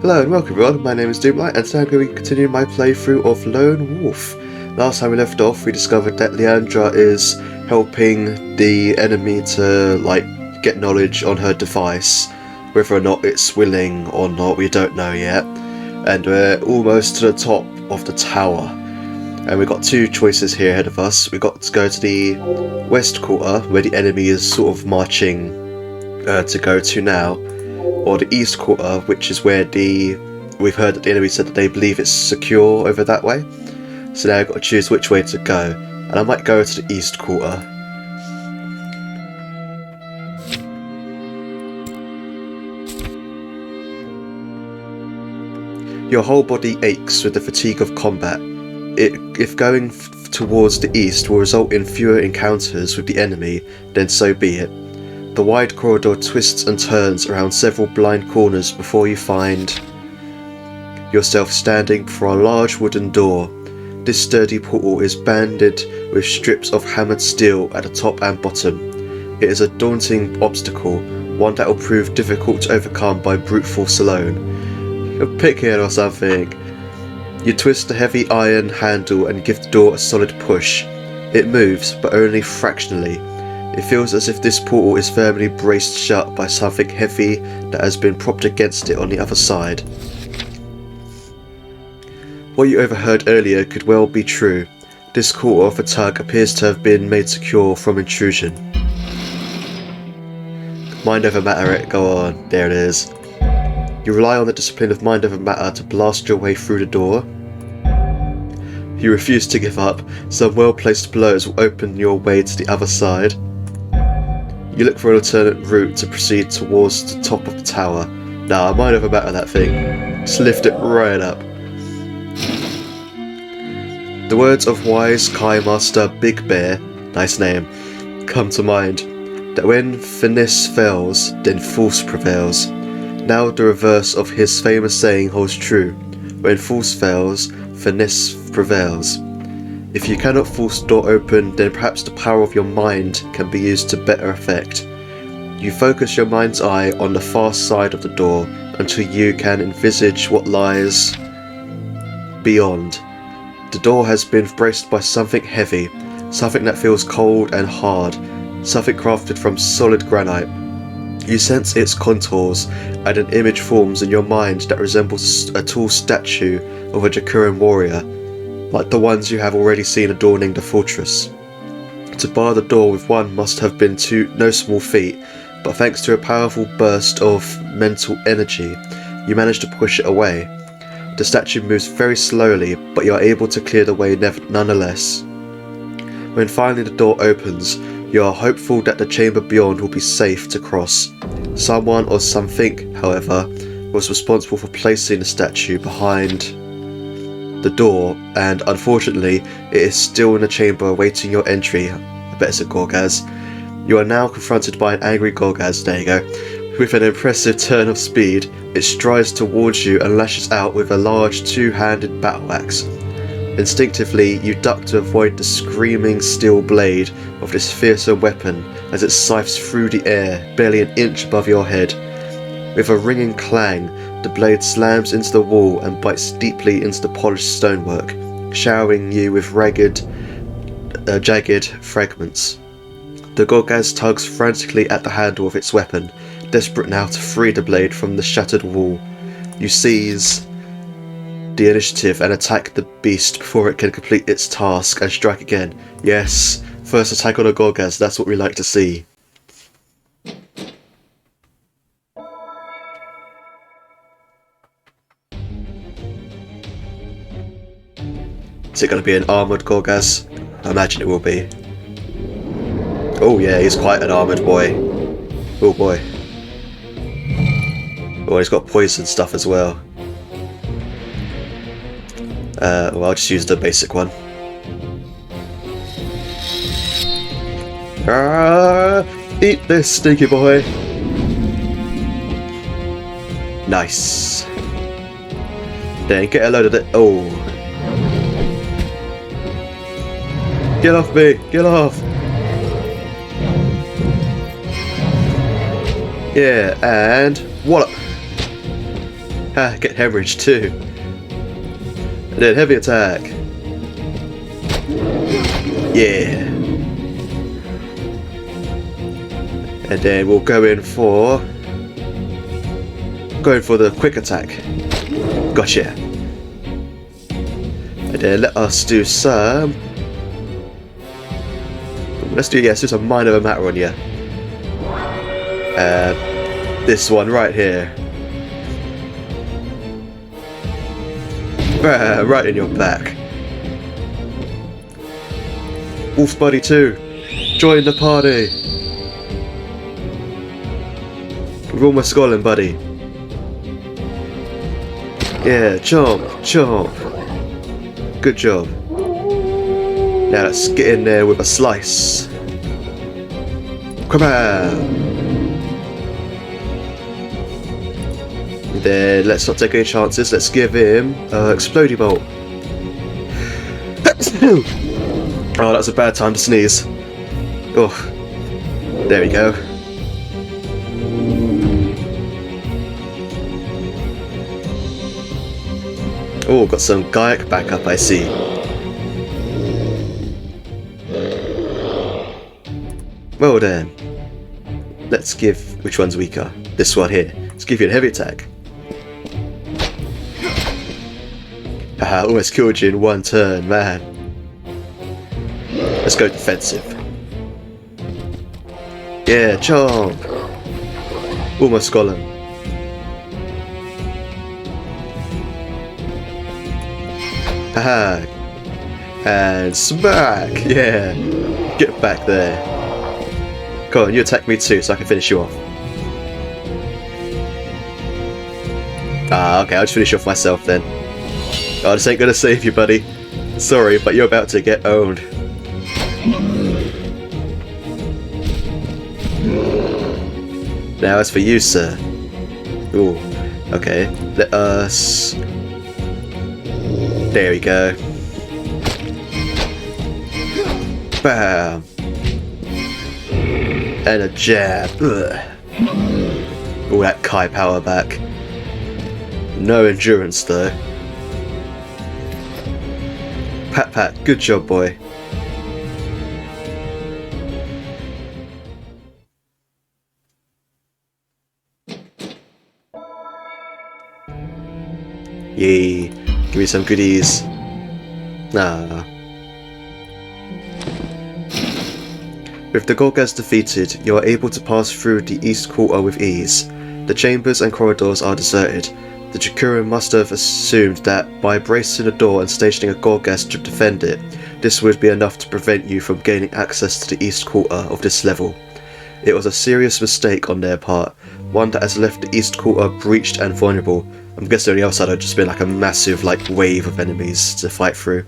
Hello and welcome everyone, my name is Doomlight and today I'm going to be continuing my playthrough of Lone Wolf. Last time we left off we discovered that Leandra is helping the enemy to get knowledge on her device. Whether or not it's willing or not we don't know yet. And we're almost to the top of the tower. And we've got two choices here ahead of us. We've got to go to the west quarter where the enemy is sort of marching to go to now. Or the east quarter, which is where we've heard that the enemy said that they believe it's secure over that way. So now I've got to choose which way to go, and I might go to the east quarter. Your whole body aches with the fatigue of combat. If going towards the east will result in fewer encounters with the enemy, then so be it. The wide corridor twists and turns around several blind corners before you find yourself standing before a large wooden door. This sturdy portal is banded with strips of hammered steel at the top and bottom. It is a daunting obstacle, one that will prove difficult to overcome by brute force alone. You're picking or something. You twist the heavy iron handle and give the door a solid push. It moves, but only fractionally. It feels as if this portal is firmly braced shut by something heavy that has been propped against it on the other side. What you overheard earlier could well be true. This quarter of the tug appears to have been made secure from intrusion. Mind over matter, go on, there it is. You rely on the discipline of mind over matter to blast your way through the door. You refuse to give up. Some well-placed blows will open your way to the other side. You look for an alternate route to proceed towards the top of the tower. Nah, mind over matter that thing. Just lift it right up. The words of wise Kai Master Big Bear, nice name, come to mind. That when finesse fails, then force prevails. Now the reverse of his famous saying holds true. When force fails, finesse prevails. If you cannot force the door open, then perhaps the power of your mind can be used to better effect. You focus your mind's eye on the far side of the door until you can envisage what lies beyond. The door has been braced by something heavy, something that feels cold and hard, something crafted from solid granite. You sense its contours, and an image forms in your mind that resembles a tall statue of a Jakuran warrior, like the ones you have already seen adorning the fortress. To bar the door with one must have been no small feat, but thanks to a powerful burst of mental energy, you manage to push it away. The statue moves very slowly, but you are able to clear the way nonetheless. When finally the door opens, you are hopeful that the chamber beyond will be safe to cross. Someone or something, however, was responsible for placing the statue behind the door, and unfortunately it is still in the chamber awaiting your entry. I bet it's a Gorgaz. You are now confronted by an angry Gorgaz, there you go. With an impressive turn of speed, it strides towards you and lashes out with a large two-handed battle axe. Instinctively, you duck to avoid the screaming steel blade of this fearsome weapon as it scythes through the air, barely an inch above your head. With a ringing clang, the blade slams into the wall and bites deeply into the polished stonework, showering you with jagged fragments. The Gorgaz tugs frantically at the handle of its weapon, desperate now to free the blade from the shattered wall. You seize the initiative and attack the beast before it can complete its task and strike again. Yes, first attack on a Gorgaz, that's what we like to see. Is it going to be an armoured Gorgaz? I imagine it will be. Oh yeah, he's quite an armoured boy. Oh boy. Oh, he's got poison stuff as well. Well, I'll just use the basic one. Eat this, sneaky boy! Nice. Then get a load of it. Oh. Get off me! Get off! Yeah, and wallop! Ah, get hemorrhage too. And then heavy attack. Yeah. And then we'll go in for the quick attack. Gotcha. And then let us do some. Let's do some Mind Over Matter on you. This one right here. Right in your back. Wolf's Buddy 2. Join the party. We're almost Scotland, buddy. Yeah, chomp, chomp. Good job. Now let's get in there with a slice. Come on. Then let's not take any chances. Let's give him Explodey Bolt. Oh, that's a bad time to sneeze. Oh, there we go. Oh, got some Gaiac backup, I see. Well then, let's give... which one's weaker? This one here. Let's give you a heavy attack. Haha, almost killed you in one turn, man. Let's go defensive. Yeah, chomp! Almost got him. Haha! And smack! Yeah! Get back there. Come on, you attack me too so I can finish you off. Ah, okay, I'll just finish off myself then. Oh, this ain't gonna save you, buddy. Sorry, but you're about to get owned. Now as for you, sir. Ooh, okay. Let us... There we go. Bam! And a jab. Ugh. All that Kai power back. No endurance though. Pat pat, good job, boy. Yay, give me some goodies. Nah. With the Gorgas defeated, you are able to pass through the East Quarter with ease. The chambers and corridors are deserted. The Jakuran must have assumed that by bracing a door and stationing a Gorgas to defend it, this would be enough to prevent you from gaining access to the East Quarter of this level. It was a serious mistake on their part, one that has left the East Quarter breached and vulnerable. I'm guessing on the other side would just been like a massive wave of enemies to fight through.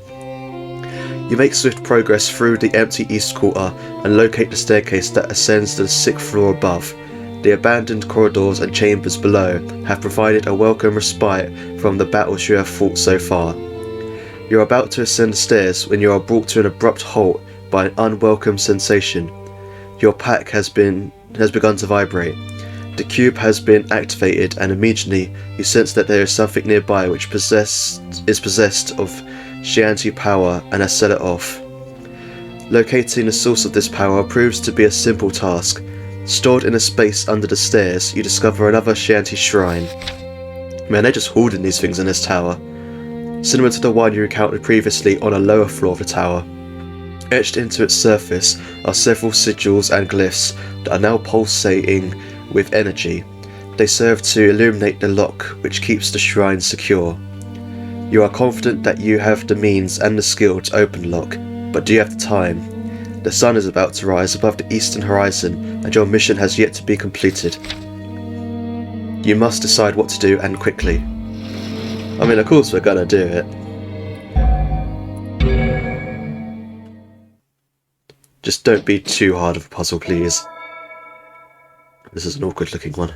You make swift progress through the empty East Quarter and locate the staircase that ascends to the 6th floor above. The abandoned corridors and chambers below have provided a welcome respite from the battles you have fought so far. You are about to ascend the stairs when you are brought to an abrupt halt by an unwelcome sensation. Your pack has begun to vibrate. The cube has been activated and immediately you sense that there is something nearby which is possessed of Shanti power and has set it off. Locating the source of this power proves to be a simple task. Stored in a space under the stairs, you discover another Shanti shrine. Man, they're just hoarding these things in this tower. Similar to the one you encountered previously on a lower floor of the tower. Etched into its surface are several sigils and glyphs that are now pulsating with energy. They serve to illuminate the lock which keeps the shrine secure. You are confident that you have the means and the skill to open the lock, but do you have the time? The sun is about to rise above the eastern horizon and your mission has yet to be completed. You must decide what to do and quickly. I mean, of course we're gonna do it. Just don't be too hard of a puzzle, please. This is an awkward looking one.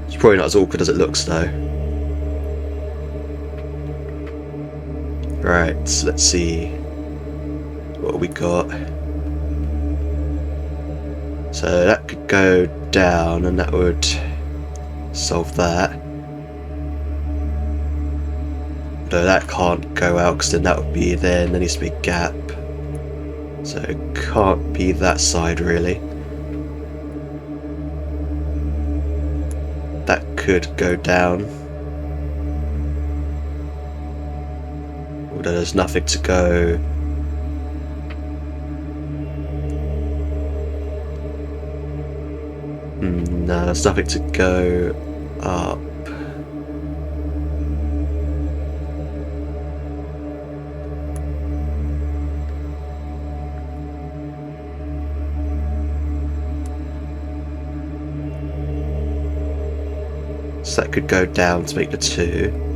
It's probably not as awkward as it looks though. Right, so let's see what we got. So that could go down and that would solve that. No, that can't go out because then that would be there and there needs to be a gap. So it can't be that side really. That could go down. Although there's nothing to go. No, there's nothing to go up. So that could go down to make the 2.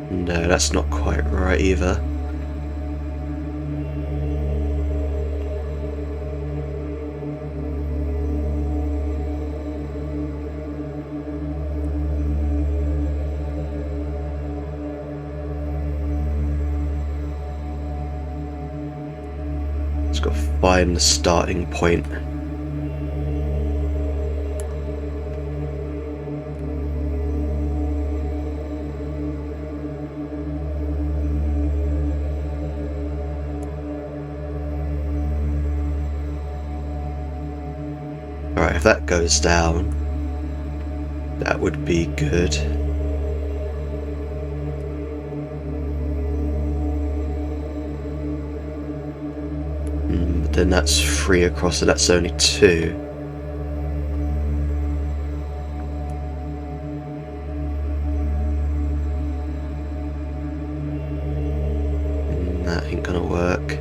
No, that's not quite right either. Just got to find the starting point. Alright, if that goes down, that would be good. But then that's 3 across, so that's only 2. That ain't gonna work.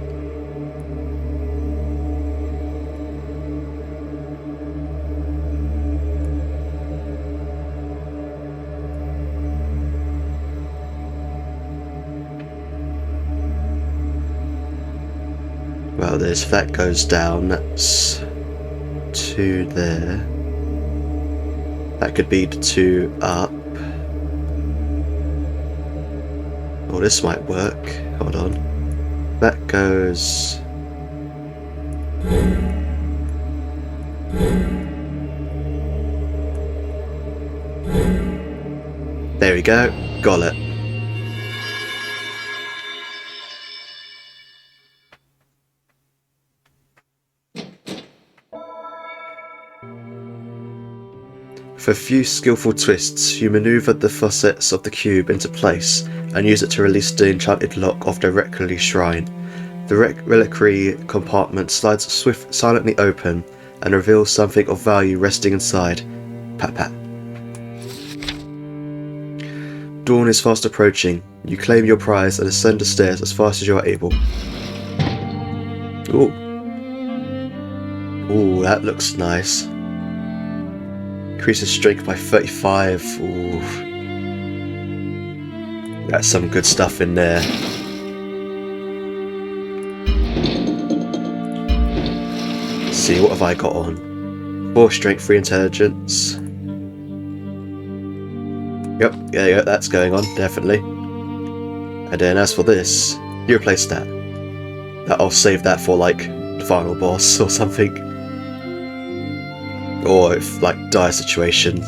Well, if that goes down, that's 2 there. That could be the 2 up. Oh, this might work. Hold on. That goes... There we go. Got it. With a few skillful twists, you maneuver the facets of the cube into place and use it to release the enchanted lock of the reliquary shrine. The reliquary compartment slides silently open and reveals something of value resting inside. Pat pat. Dawn is fast approaching. You claim your prize and ascend the stairs as fast as you are able. Ooh. Ooh, that looks nice. Increases strength by 35. Ooh. That's some good stuff in there. Let's see, what have I got on? 4 strength, 3 intelligence. Yep, yeah, that's going on, definitely. And then as for this, you replace that. I'll save that for like the final boss or something. Or if like dire situation.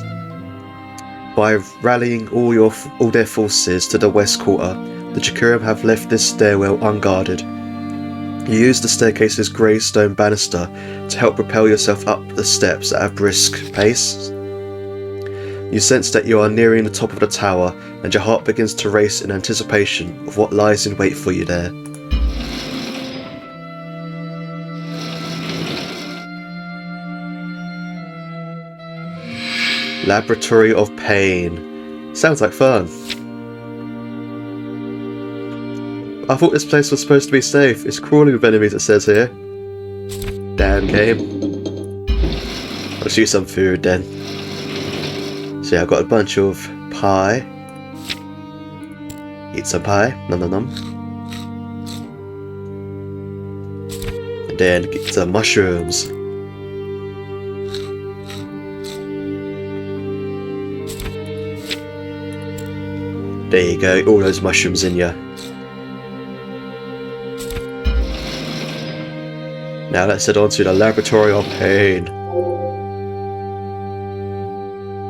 By rallying all their forces to the west quarter, the Jacurim have left this stairwell unguarded. You use the staircase's grey stone banister to help propel yourself up the steps at a brisk pace. You sense that you are nearing the top of the tower, and your heart begins to race in anticipation of what lies in wait for you there. Laboratory of Pain. Sounds like fun. I thought this place was supposed to be safe. It's crawling with enemies, it says here. Damn game. Let's use some food then. So yeah, I've got a bunch of pie. Eat some pie. Nom nom nom. And then get some mushrooms. There you go, all those mushrooms in ya. Now let's head on to the Laboratory of Pain.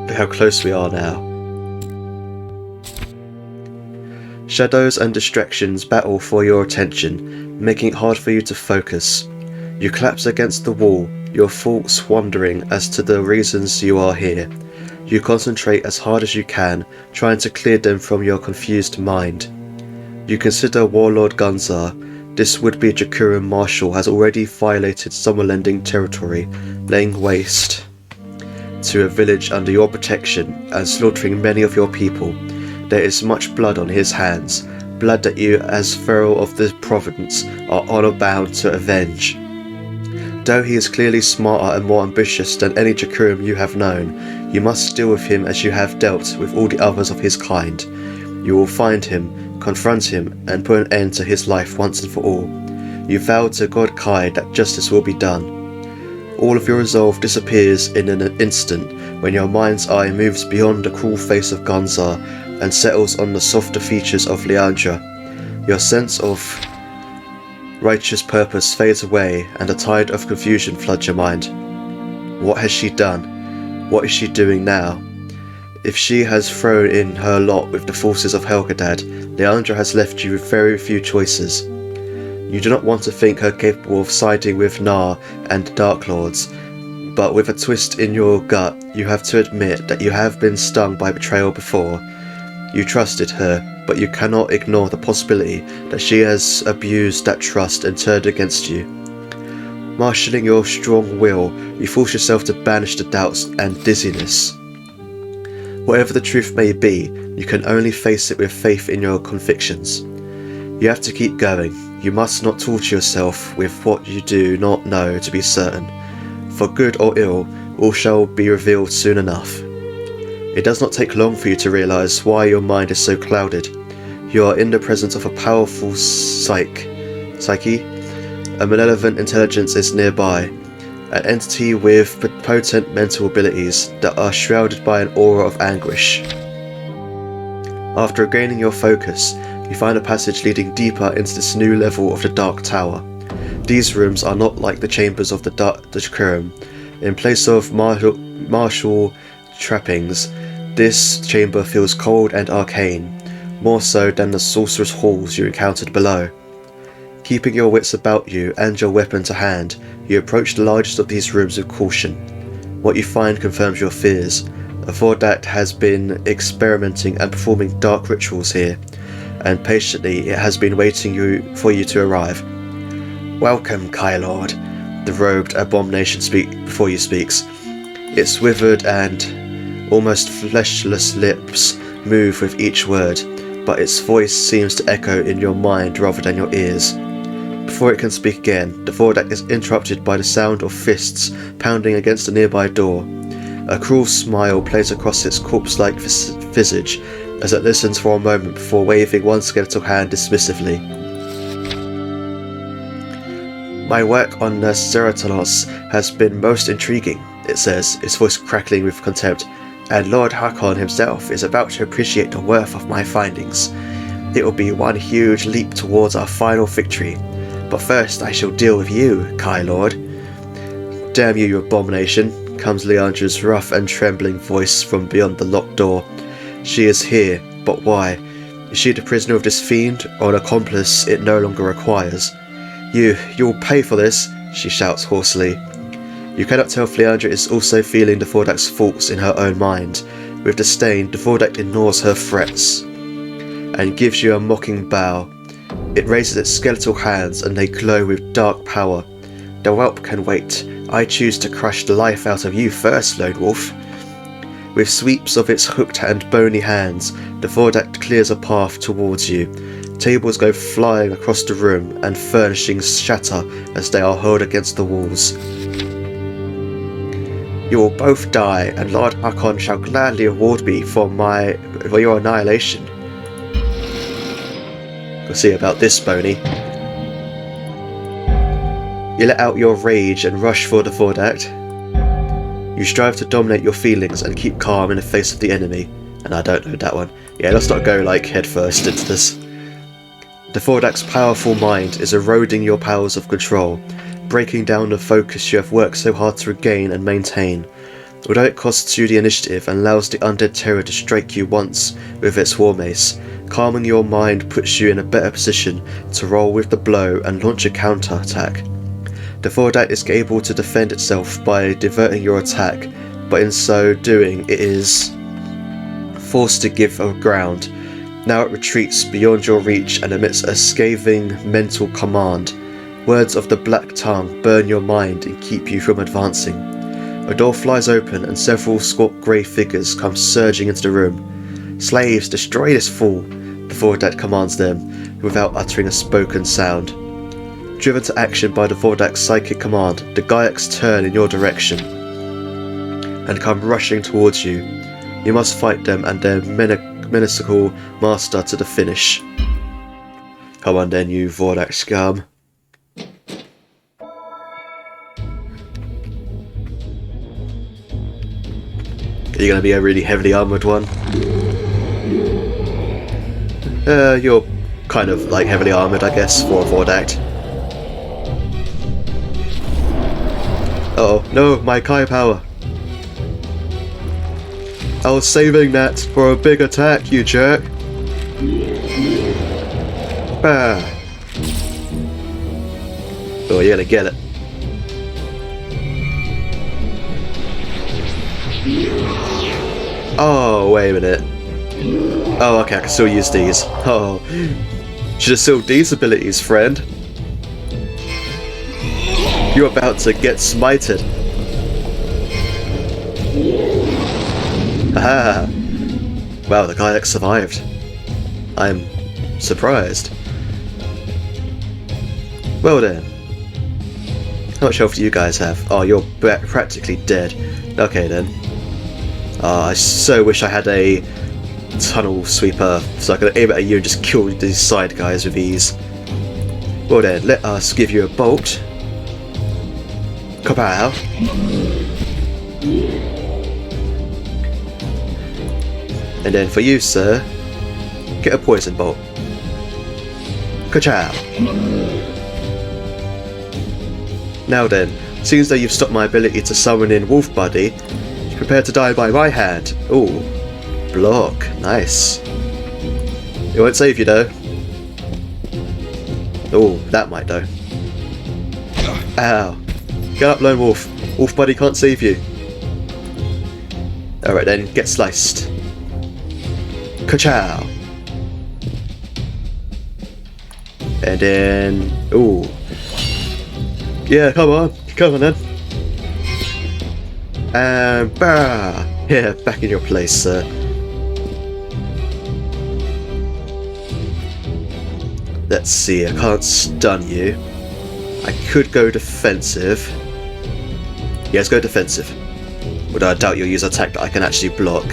Look how close we are now. Shadows and distractions battle for your attention, making it hard for you to focus. You collapse against the wall, your thoughts wandering as to the reasons you are here. You concentrate as hard as you can, trying to clear them from your confused mind. You consider Warlord Gunzar. This would-be Jakuran marshal has already violated Sommerlund territory, laying waste to a village under your protection and slaughtering many of your people. There is much blood on his hands, blood that you, as Pharaoh of the province, are honour-bound to avenge. Though he is clearly smarter and more ambitious than any Jakuran you have known, you must deal with him as you have dealt with all the others of his kind. You will find him, confront him, and put an end to his life once and for all. You vow to God Kai that justice will be done. All of your resolve disappears in an instant when your mind's eye moves beyond the cruel face of Gunzar and settles on the softer features of Leandra. Your sense of righteous purpose fades away and a tide of confusion floods your mind. What has she done? What is she doing now? If she has thrown in her lot with the forces of Helgadad, Leandra has left you with very few choices. You do not want to think her capable of siding with Nar and the Dark Lords, but with a twist in your gut, you have to admit that you have been stung by betrayal before. You trusted her, but you cannot ignore the possibility that she has abused that trust and turned against you. Marshalling your strong will, you force yourself to banish the doubts and dizziness. Whatever the truth may be, you can only face it with faith in your convictions. You have to keep going. You must not torture yourself with what you do not know to be certain. For good or ill, all shall be revealed soon enough. It does not take long for you to realize why your mind is so clouded. You are in the presence of a powerful psyche. A malevolent intelligence is nearby, an entity with potent mental abilities that are shrouded by an aura of anguish. After regaining your focus, you find a passage leading deeper into this new level of the Dark Tower. These rooms are not like the chambers of the Jakuran. In place of martial trappings, this chamber feels cold and arcane, more so than the sorcerer's halls you encountered below. Keeping your wits about you and your weapon to hand, you approach the largest of these rooms with caution. What you find confirms your fears. A Vordak has been experimenting and performing dark rituals here, and patiently it has been waiting for you to arrive. Welcome, Kai Lord, the robed abomination before you speaks. Its withered and almost fleshless lips move with each word, but its voice seems to echo in your mind rather than your ears. Before it can speak again, the Vordak is interrupted by the sound of fists pounding against a nearby door. A cruel smile plays across its corpse-like visage as it listens for a moment before waving one skeletal hand dismissively. My work on the Ceratolos has been most intriguing, it says, its voice crackling with contempt, and Lord Hakon himself is about to appreciate the worth of my findings. It will be one huge leap towards our final victory. But first I shall deal with you, Kai Lord. Damn you abomination, comes Leandra's rough and trembling voice from beyond the locked door. She is here, but why? Is she the prisoner of this fiend, or an accomplice it no longer requires? You'll pay for this, she shouts hoarsely. You cannot tell if Leandra is also feeling the Vordak's thoughts in her own mind. With disdain, the Vordak ignores her threats and gives you a mocking bow. It raises its skeletal hands and they glow with dark power. The whelp can wait. I choose to crush the life out of you first, Lone Wolf. With sweeps of its hooked and bony hands, the Vordak clears a path towards you. Tables go flying across the room and furnishings shatter as they are hurled against the walls. You will both die, and Lord Hakon shall gladly reward me for your annihilation. We'll see about this, Boney. You let out your rage and rush for the Vordak. You strive to dominate your feelings and keep calm in the face of the enemy. And I don't know that one. Yeah, let's not go head first into this. The Vordak's powerful mind is eroding your powers of control. breaking down the focus you have worked so hard to regain and maintain. Although it costs you the initiative and allows the undead terror to strike you once with its war mace, calming your mind puts you in a better position to roll with the blow and launch a counter-attack. The Vordak is able to defend itself by diverting your attack, but in so doing it is forced to give ground. Now it retreats beyond your reach and emits a scathing mental command. Words of the Black Tongue burn your mind and keep you from advancing. A door flies open and several squat grey figures come surging into the room. Slaves, destroy this fool, the Vordak commands them, without uttering a spoken sound. Driven to action by the Vordak's psychic command, the Gaiaks turn in your direction and come rushing towards you. You must fight them and their menacing master to the finish. Come on then, you Vordak scum. Are you going to be a really heavily armoured one? You're kind of like heavily armoured, I guess, for a Vordak. Uh oh, no, my Kai power. I was saving that for a big attack, you jerk. Ah. Oh, you're gonna get it. Oh, wait a minute. Oh, okay, I can still use these. Oh, should have still these abilities, friend. You're about to get smited. Aha! Wow, the kayak survived. I'm surprised. Well then. How much health do you guys have? Oh, you're practically dead. Okay then. I so wish I had a tunnel sweeper so I could aim it at you and just kill these side guys with ease. Well then, let us give you a bolt. Kapow! And then for you, sir, get a poison bolt. Ka-chow! Now then, seeing as though you've stopped my ability to summon in Wolf Buddy, prepare to die by my hand. Ooh, block, nice. It won't save you though. Ooh, that might though. Ow. Get up, Lone Wolf. Wolf Buddy can't save you. Alright then, get sliced. Ka-chow! And then... ooh. Yeah, come on then. And bah! Yeah, back in your place, sir. Let's see, I can't stun you. I could go defensive. Yes, go defensive. But I doubt you'll use an attack that I can actually block.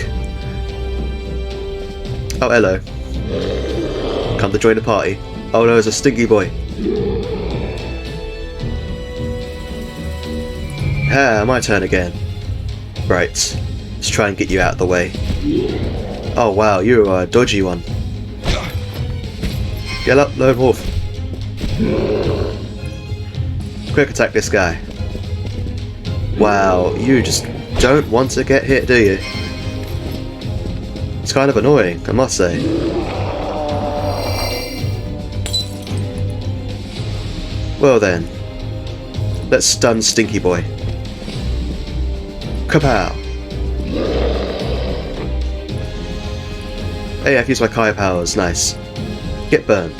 Oh, hello. Come to join the party. Oh no, it's a stinky boy. Ah, my turn again. Right, let's try and get you out of the way. Oh wow, you are a dodgy one. Get up, Lone Wolf. Quick attack this guy. Wow, you just don't want to get hit, do you? It's kind of annoying, I must say. Well then, let's stun Stinky Boy. Kapow! Hey, I've used my Kai powers, nice. Get burned.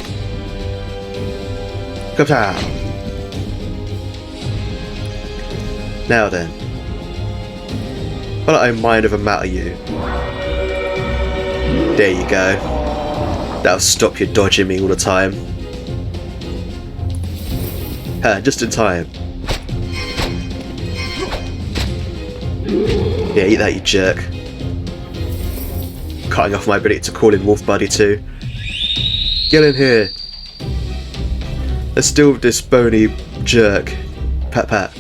Kapow! Now then. Why don't I mind over matter you? There you go. That'll stop you dodging me all the time. Ha, just in time. Yeah, eat that, you jerk. Cutting off my ability to call in Wolf Buddy too. Get in here. Let's deal with this bony jerk. Pat pat.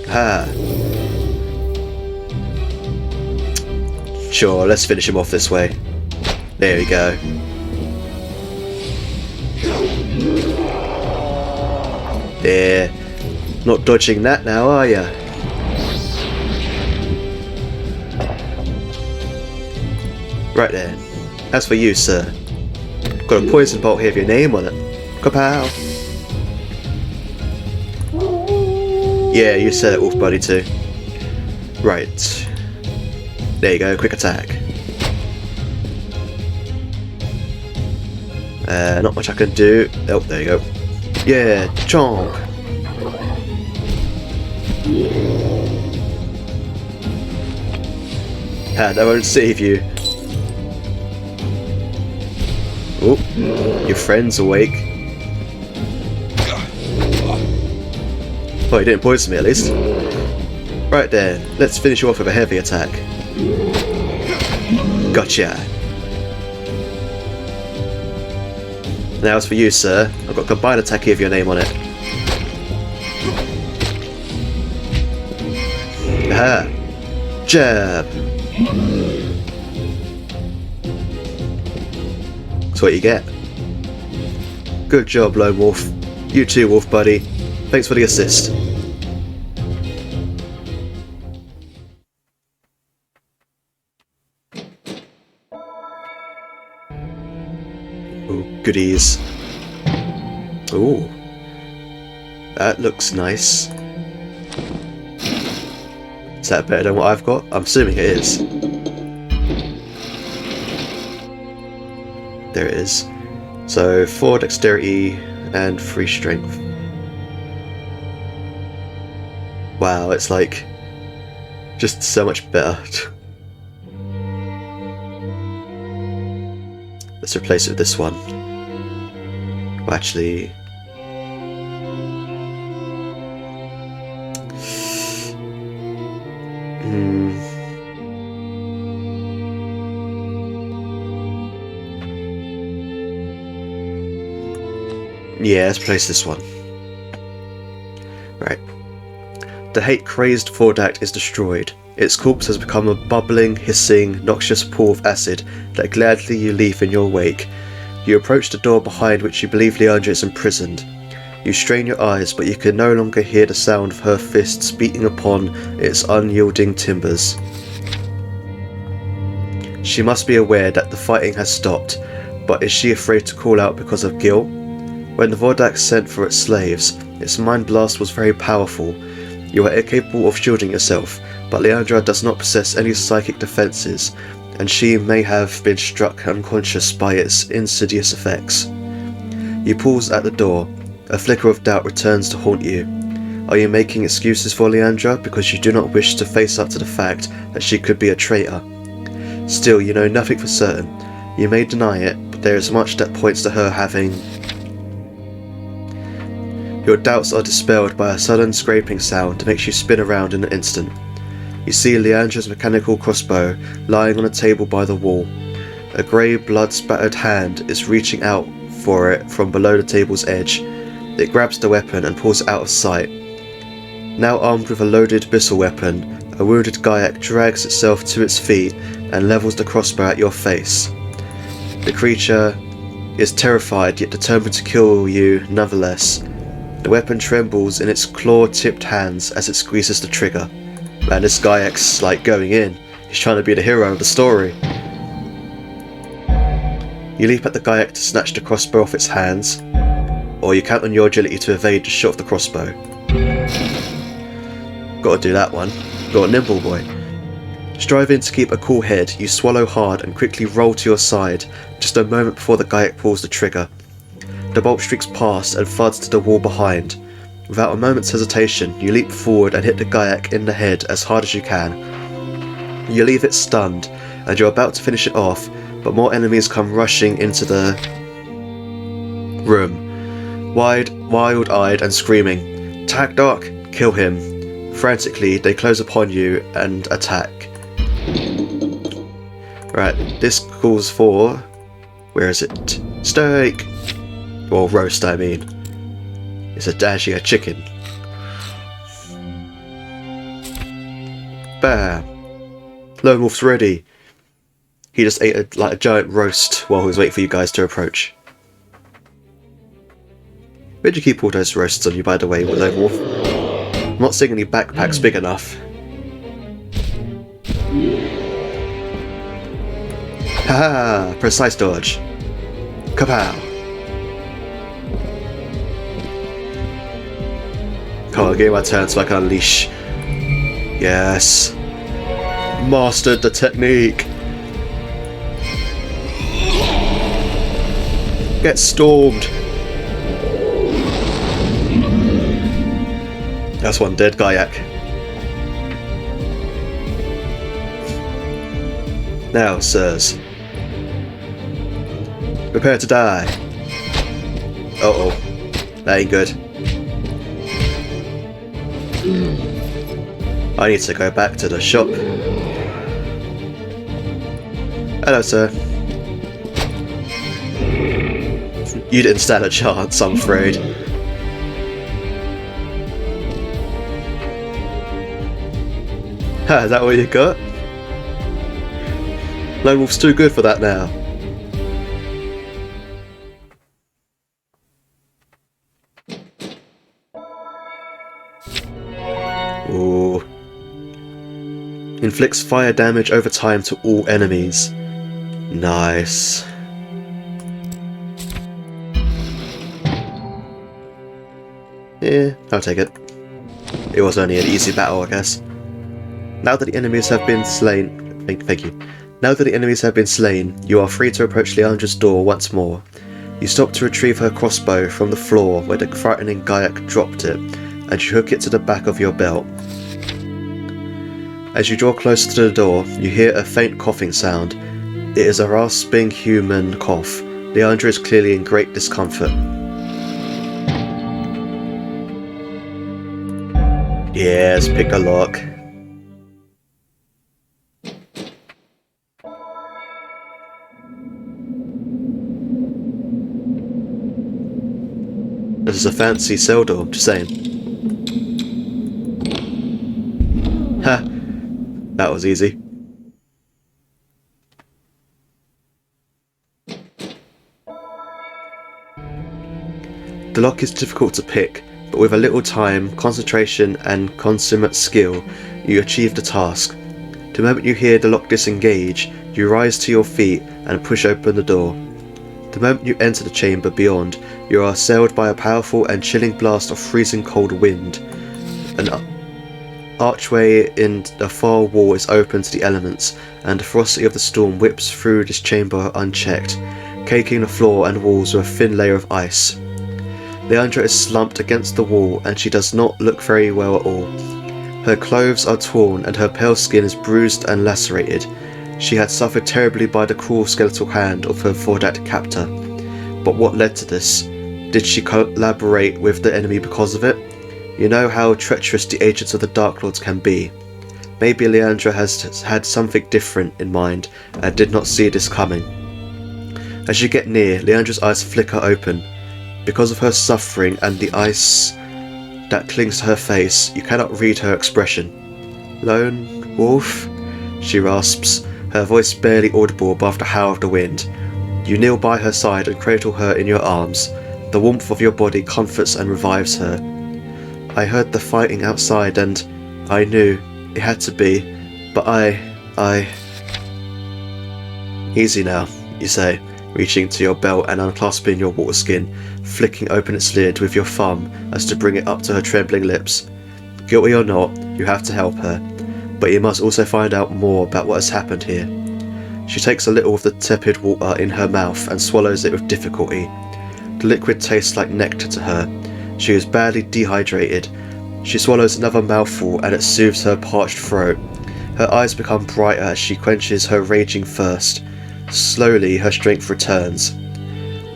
Ha. Sure, let's finish him off this way. There we go. Yeah, not dodging that now, are ya? Right then. As for you, sir, got a poison bolt here with your name on it. Kapow! Yeah, you said it, Wolf Buddy, too. Right. There you go, quick attack. Not much I can do. Oh, there you go. Yeah, chomp! And I won't save you. Oh, your friend's awake. Oh, he didn't poison me at least. Right then, let's finish you off with a heavy attack. Gotcha! Now as for you, sir, I've got a combined attack here with your name on it. Aha! Jab! That's what you get. Good job, Lone Wolf. You too, Wolf Buddy. Thanks for the assist. Ooh, goodies. Ooh. That looks nice. Is that better than what I've got? I'm assuming it is. There it is. So 4 dexterity and 3 strength. Wow, it's like just so much better. Let's replace it with this one. Well, actually, yeah, let's replace this one. Right. The hate-crazed Vordak is destroyed. Its corpse has become a bubbling, hissing, noxious pool of acid that gladly you leave in your wake. You approach the door behind which you believe Leandra is imprisoned. You strain your eyes, but you can no longer hear the sound of her fists beating upon its unyielding timbers. She must be aware that the fighting has stopped, but is she afraid to call out because of guilt? When the Vordak sent for its slaves, its mind blast was very powerful. You are incapable of shielding yourself, but Leandra does not possess any psychic defences, and she may have been struck unconscious by its insidious effects. You pause at the door. A flicker of doubt returns to haunt you. Are you making excuses for Leandra because you do not wish to face up to the fact that she could be a traitor? Still, you know nothing for certain. You may deny it, but there is much that points to her having... Your doubts are dispelled by a sudden scraping sound that makes you spin around in an instant. You see Leandra's mechanical crossbow lying on a table by the wall. A grey, blood-spattered hand is reaching out for it from below the table's edge. It grabs the weapon and pulls it out of sight. Now armed with a loaded missile weapon, a wounded Gaiac drags itself to its feet and levels the crossbow at your face. The creature is terrified yet determined to kill you nonetheless. The weapon trembles in its claw-tipped hands as it squeezes the trigger. Man, this Gaiac's like going in. He's trying to be the hero of the story. You leap at the Gaiac to snatch the crossbow off its hands, or you count on your agility to evade the shot of the crossbow. Gotta do that one. Got a nimble boy. Striving to keep a cool head, you swallow hard and quickly roll to your side, just a moment before the Gaiac pulls the trigger. The bolt streaks past and thuds to the wall behind. Without a moment's hesitation, you leap forward and hit the Gaiac in the head as hard as you can. You leave it stunned, and you're about to finish it off, but more enemies come rushing into the room, wild-eyed and screaming, "Attack Doc! Kill him!" Frantically, they close upon you and attack. Right, this calls for... where is it? Steak! Or roast, I mean. It's actually a chicken. Bam! Lone Wolf's ready. He just ate a giant roast while he was waiting for you guys to approach. Where'd you keep all those roasts on you, by the way, Lone Wolf? I'm not seeing any backpacks big enough. Haha! Precise dodge. Kapow! Come on, give me my turn so I can unleash. Yes. Mastered the technique. Get stormed. That's one dead Gaiac. Now, sirs. Prepare to die. Uh-oh. That ain't good. I need to go back to the shop. Hello, sir. You didn't stand a chance, I'm afraid. Ha, is that what you got? Lone Wolf's too good for that now. Ooh. Inflicts fire damage over time to all enemies. Nice. Yeah, I'll take it. It was only an easy battle, I guess. Now that the enemies have been slain... Thank you. Now that the enemies have been slain, you are free to approach Leandra's door once more. You stop to retrieve her crossbow from the floor where the frightening Gaiac dropped it, and you hook it to the back of your belt. As you draw closer to the door, you hear a faint coughing sound. It is a rasping human cough. Leandra is clearly in great discomfort. Yes, pick a lock. This is a fancy cell door, just saying. Ha! That was easy. The lock is difficult to pick, but with a little time, concentration and consummate skill, you achieve the task. The moment you hear the lock disengage, you rise to your feet and push open the door. The moment you enter the chamber beyond, you are assailed by a powerful and chilling blast of freezing cold wind. An archway in the far wall is open to the elements, and the ferocity of the storm whips through this chamber unchecked, caking the floor and walls with a thin layer of ice. Leandra is slumped against the wall, and she does not look very well at all. Her clothes are torn, and her pale skin is bruised and lacerated. She had suffered terribly by the cruel skeletal hand of her Vordat captor. But what led to this? Did she collaborate with the enemy because of it? You know how treacherous the agents of the Dark Lords can be. Maybe Leandra has had something different in mind and did not see this coming. As you get near, Leandra's eyes flicker open. Because of her suffering and the ice that clings to her face, you cannot read her expression. Lone Wolf? She rasps, her voice barely audible above the howl of the wind. You kneel by her side and cradle her in your arms. The warmth of your body comforts and revives her. I heard the fighting outside and I knew it had to be, but I... Easy now, you say, reaching to your belt and unclasping your water skin, flicking open its lid with your thumb as to bring it up to her trembling lips. Guilty or not, you have to help her, but you must also find out more about what has happened here. She takes a little of the tepid water in her mouth and swallows it with difficulty. The liquid tastes like nectar to her. She is badly dehydrated. She swallows another mouthful and it soothes her parched throat. Her eyes become brighter as she quenches her raging thirst. Slowly her strength returns.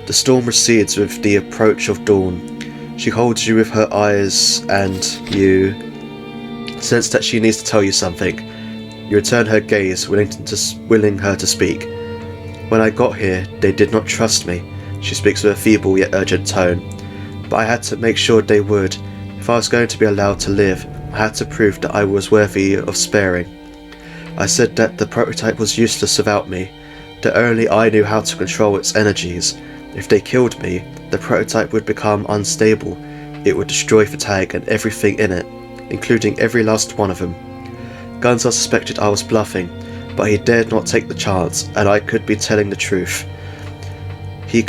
The storm recedes with the approach of dawn. She holds you with her eyes and you sense that she needs to tell you something. You return her gaze, willing her to speak. When I got here, they did not trust me. She speaks with a feeble yet urgent tone. But I had to make sure they would. If I was going to be allowed to live, I had to prove that I was worthy of sparing. I said that the prototype was useless without me, that only I knew how to control its energies. If they killed me, the prototype would become unstable. It would destroy Fatag and everything in it, including every last one of them. Gunsar suspected I was bluffing, but he dared not take the chance, and I could be telling the truth. He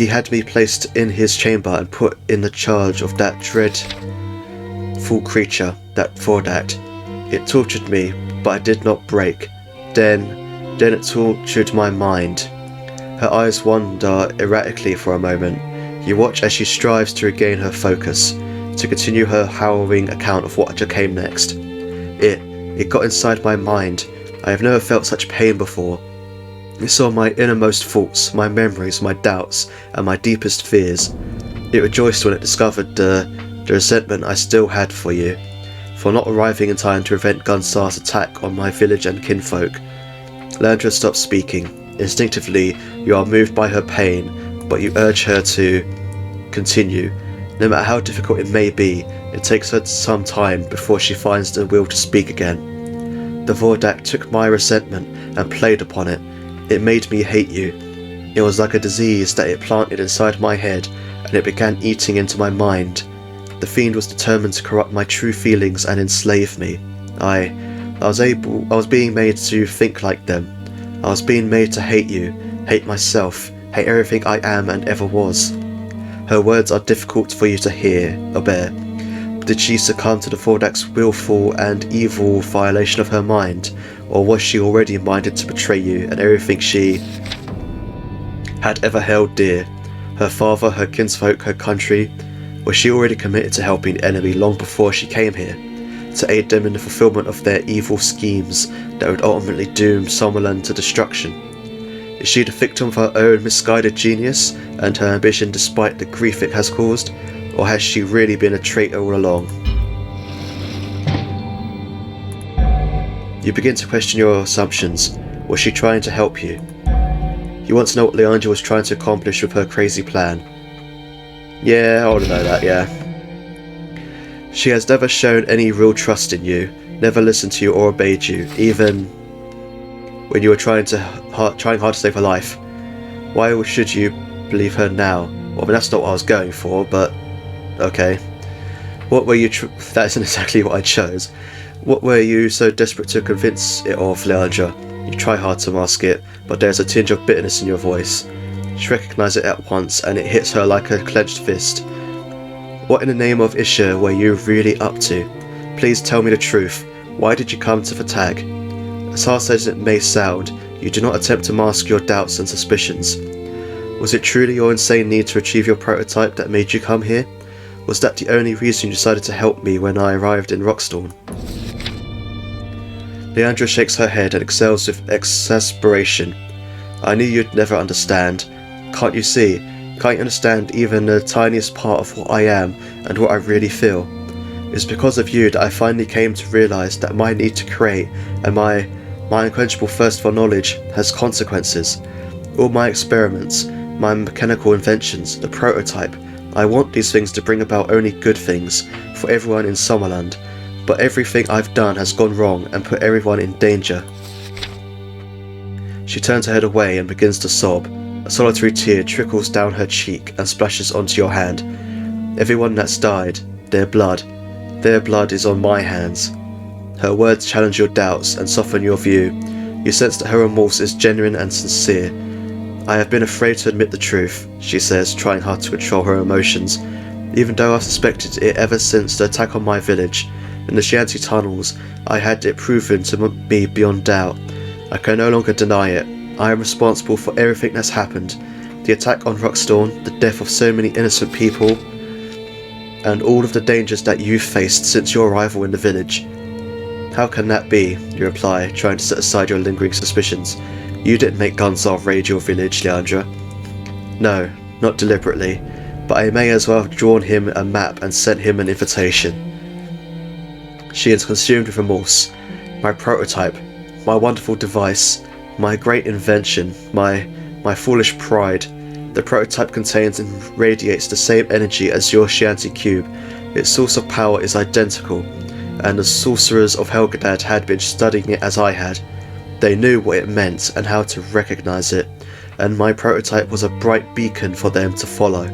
had me placed in his chamber and put in the charge of that dreadful creature, that Vordak. It tortured me, but I did not break. Then it tortured my mind. Her eyes wander erratically for a moment. You watch as she strives to regain her focus, to continue her harrowing account of what came next. It got inside my mind. I have never felt such pain before. It saw my innermost thoughts, my memories, my doubts, and my deepest fears. It rejoiced when it discovered the resentment I still had for you, for not arriving in time to prevent Gunsar's attack on my village and kinfolk. Leandra stopped speaking. Instinctively, you are moved by her pain, but you urge her to continue. No matter how difficult it may be, it takes her some time before she finds the will to speak again. The Vordak took my resentment and played upon it. It made me hate you. It was like a disease that it planted inside my head, and it began eating into my mind. The fiend was determined to corrupt my true feelings and enslave me. I was being made to think like them. I was being made to hate you, hate myself, hate everything I am and ever was. Her words are difficult for you to hear or bear. Did she succumb to the Vordak's willful and evil violation of her mind, or was she already minded to betray you and everything she had ever held dear? Her father, her kinsfolk, her country? Was she already committed to helping the enemy long before she came here, to aid them in the fulfillment of their evil schemes that would ultimately doom Sommerlund to destruction? Is she the victim of her own misguided genius and her ambition despite the grief it has caused, or has she really been a traitor all along? You begin to question your assumptions. Was she trying to help you? You want to know what Leandra was trying to accomplish with her crazy plan. Yeah, I want to know that, yeah. She has never shown any real trust in you, never listened to you or obeyed you, even when you were trying hard to save her life. Why should you believe her now? Well, I mean, that's not what I was going for, but okay. What were you that isn't exactly what I chose. What were you so desperate to convince it of, Leandra? You try hard to mask it, but there's a tinge of bitterness in your voice. She recognizes it at once, and it hits her like a clenched fist. What in the name of Isha were you really up to? Please tell me the truth. Why did you come to Fatag? As harsh as it may sound, you do not attempt to mask your doubts and suspicions. Was it truly your insane need to achieve your prototype that made you come here? Was that the only reason you decided to help me when I arrived in Rockstone? Leandra shakes her head and exhales with exasperation. I knew you'd never understand. Can't you see? Can't you understand even the tiniest part of what I am and what I really feel? It's because of you that I finally came to realize that my need to create and my unquenchable thirst for knowledge has consequences. All my experiments, my mechanical inventions, the prototype, I want these things to bring about only good things for everyone in Sommerlund, but everything I've done has gone wrong and put everyone in danger. She turns her head away and begins to sob. A solitary tear trickles down her cheek and splashes onto your hand. Everyone that's died, their blood is on my hands. Her words challenge your doubts and soften your view. You sense that her remorse is genuine and sincere. I have been afraid to admit the truth, she says, trying hard to control her emotions, even though I've suspected it ever since the attack on my village. In the Shanty tunnels, I had it proven to me beyond doubt. I can no longer deny it. I am responsible for everything that's happened. The attack on Rockstone, the death of so many innocent people, and all of the dangers that you've faced since your arrival in the village. How can that be? You reply, trying to set aside your lingering suspicions. You didn't make Gunsar raid your village, Leandra. No, not deliberately, but I may as well have drawn him a map and sent him an invitation. She is consumed with remorse. My prototype, my wonderful device, my great invention, my foolish pride. The prototype contains and radiates the same energy as your Shanty cube. Its source of power is identical, and the sorcerers of Helgadad had been studying it as I had. They knew what it meant and how to recognize it. and my prototype was a bright beacon for them to follow.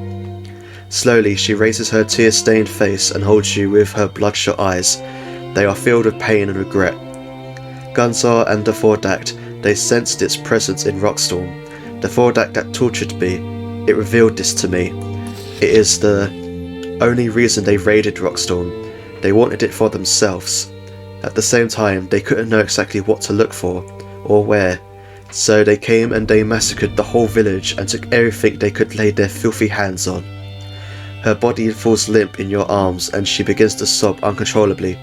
Slowly, she raises her tear-stained face and holds you with her bloodshot eyes. They are filled with pain and regret. Gunzar and the Vordact, they sensed its presence in Rockstorm. The Vordact that tortured me, it revealed this to me. It is the only reason they raided Rockstorm. They wanted it for themselves. At the same time, they couldn't know exactly what to look for, or where. So they came and they massacred the whole village and took everything they could lay their filthy hands on. Her body falls limp in your arms and she begins to sob uncontrollably.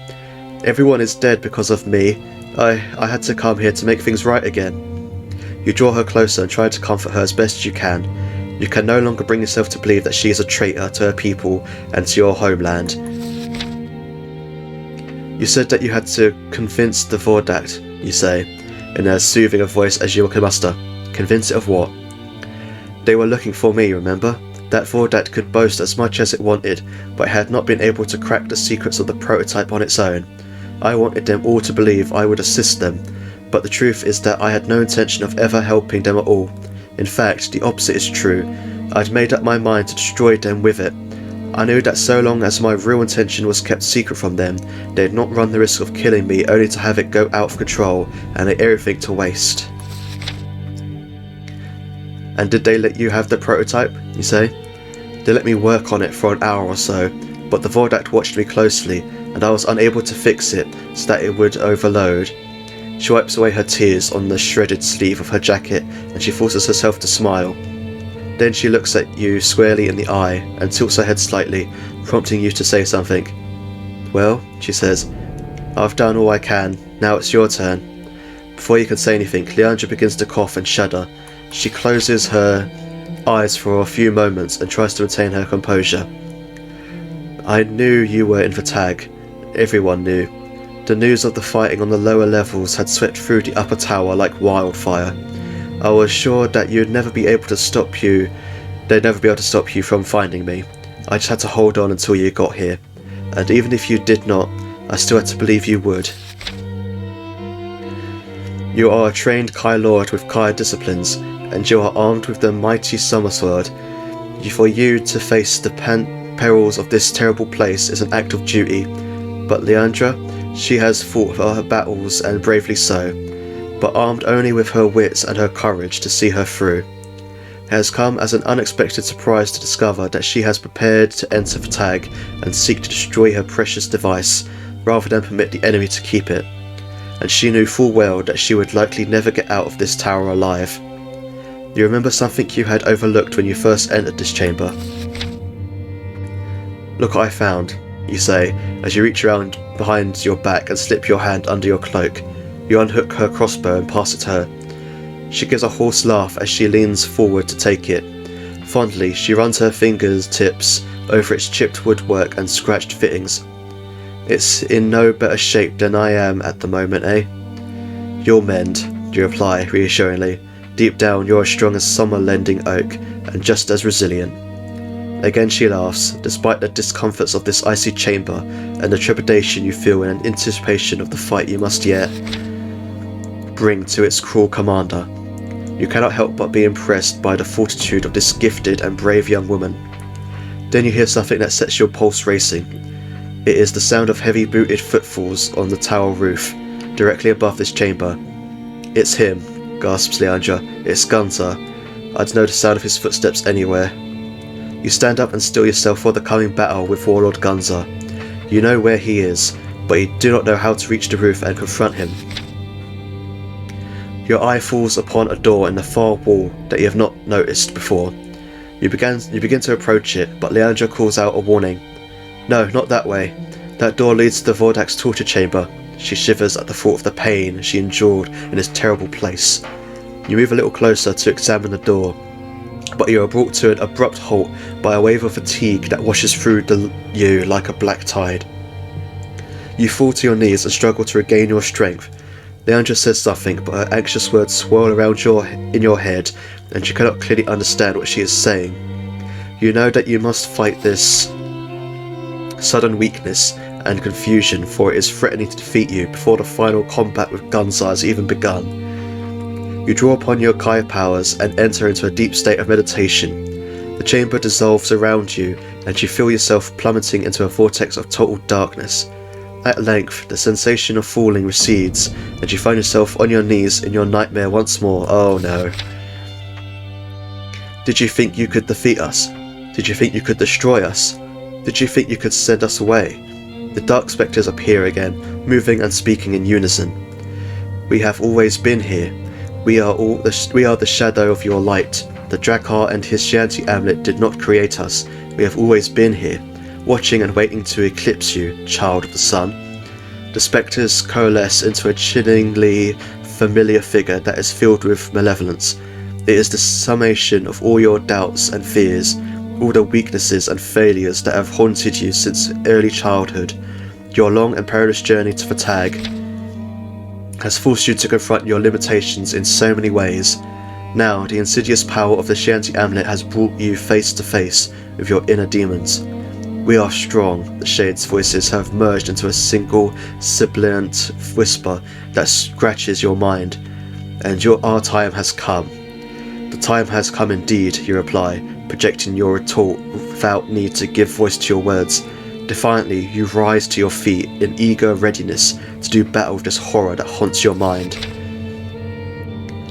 Everyone is dead because of me. I had to come here to make things right again. You draw her closer and try to comfort her as best you can. You can no longer bring yourself to believe that she is a traitor to her people and to your homeland. You said that you had to convince the Vordact, you say, in as soothing a voice as you can muster. Convince it of what? They were looking for me, remember? That Vordact could boast as much as it wanted, but it had not been able to crack the secrets of the prototype on its own. I wanted them all to believe I would assist them, but the truth is that I had no intention of ever helping them at all. In fact, the opposite is true. I'd made up my mind to destroy them with it. I knew that so long as my real intention was kept secret from them, they'd not run the risk of killing me only to have it go out of control and lay everything to waste. And did they let you have the prototype, you say? They let me work on it for an hour or so, but the Vordact watched me closely, and I was unable to fix it so that it would overload. She wipes away her tears on the shredded sleeve of her jacket, and she forces herself to smile. Then she looks at you squarely in the eye and tilts her head slightly, prompting you to say something. Well, she says, I've done all I can, now it's your turn. Before you can say anything, Leandra begins to cough and shudder. She closes her eyes for a few moments and tries to retain her composure. I knew you were in the tag. Everyone knew. The news of the fighting on the lower levels had swept through the upper tower like wildfire. I was sure that you'd never be able to stop you. They'd never be able to stop you from finding me. I just had to hold on until you got here. And even if you did not, I still had to believe you would. You are a trained Kai Lord with Kai disciplines, and you are armed with the mighty Sommerlund. For you to face the perils of this terrible place is an act of duty. But Leandra, she has fought her battles, and bravely so, but armed only with her wits and her courage to see her through. It has come as an unexpected surprise to discover that she has prepared to enter the tag and seek to destroy her precious device, rather than permit the enemy to keep it. And she knew full well that she would likely never get out of this tower alive. You remember something you had overlooked when you first entered this chamber. Look what I found, you say, as you reach around behind your back and slip your hand under your cloak. You unhook her crossbow and pass it to her. She gives a hoarse laugh as she leans forward to take it. Fondly, she runs her fingertips over its chipped woodwork and scratched fittings. It's in no better shape than I am at the moment, eh? You'll mend, you reply reassuringly. Deep down, you're as strong as summer-lending oak, and just as resilient. Again she laughs, despite the discomforts of this icy chamber, and the trepidation you feel in anticipation of the fight you must yet bring to its cruel commander. You cannot help but be impressed by the fortitude of this gifted and brave young woman. Then you hear something that sets your pulse racing. It is the sound of heavy-booted footfalls on the tower roof, directly above this chamber. It's him, gasps Leandra. It's Gunzar. I'd know the sound of his footsteps anywhere. You stand up and steel yourself for the coming battle with Warlord Gunzar. You know where he is, but you do not know how to reach the roof and confront him. Your eye falls upon a door in the far wall that you have not noticed before. You begin to approach it, but Leandra calls out a warning. No, not that way. That door leads to the Vordac's torture chamber. She shivers at the thought of the pain she endured in this terrible place. You move a little closer to examine the door, but you are brought to an abrupt halt by a wave of fatigue that washes through you like a black tide. You fall to your knees and struggle to regain your strength. Leandra says something, but her anxious words swirl around in your head, and you cannot clearly understand what she is saying. You know that you must fight this sudden weakness and confusion, for it is threatening to defeat you before the final combat with Gunzar has even begun. You draw upon your Kai powers and enter into a deep state of meditation. The chamber dissolves around you, and you feel yourself plummeting into a vortex of total darkness. At length, the sensation of falling recedes, and you find yourself on your knees in your nightmare once more. Oh no. Did you think you could defeat us? Did you think you could destroy us? Did you think you could send us away? The dark spectres appear again, moving and speaking in unison. We have always been here. We are the shadow of your light. The Drakkar and his Shanti amulet did not create us. We have always been here, watching and waiting to eclipse you, child of the sun. The spectres coalesce into a chillingly familiar figure that is filled with malevolence. It is the summation of all your doubts and fears, all the weaknesses and failures that have haunted you since early childhood. Your long and perilous journey to Fatag has forced you to confront your limitations in so many ways. Now, the insidious power of the Shanti amulet has brought you face to face with your inner demons. We are strong. The Shade's voices have merged into a single, sibilant whisper that scratches your mind. And our time has come. The time has come indeed, you reply, projecting your retort without need to give voice to your words. Defiantly, you rise to your feet in eager readiness to do battle with this horror that haunts your mind.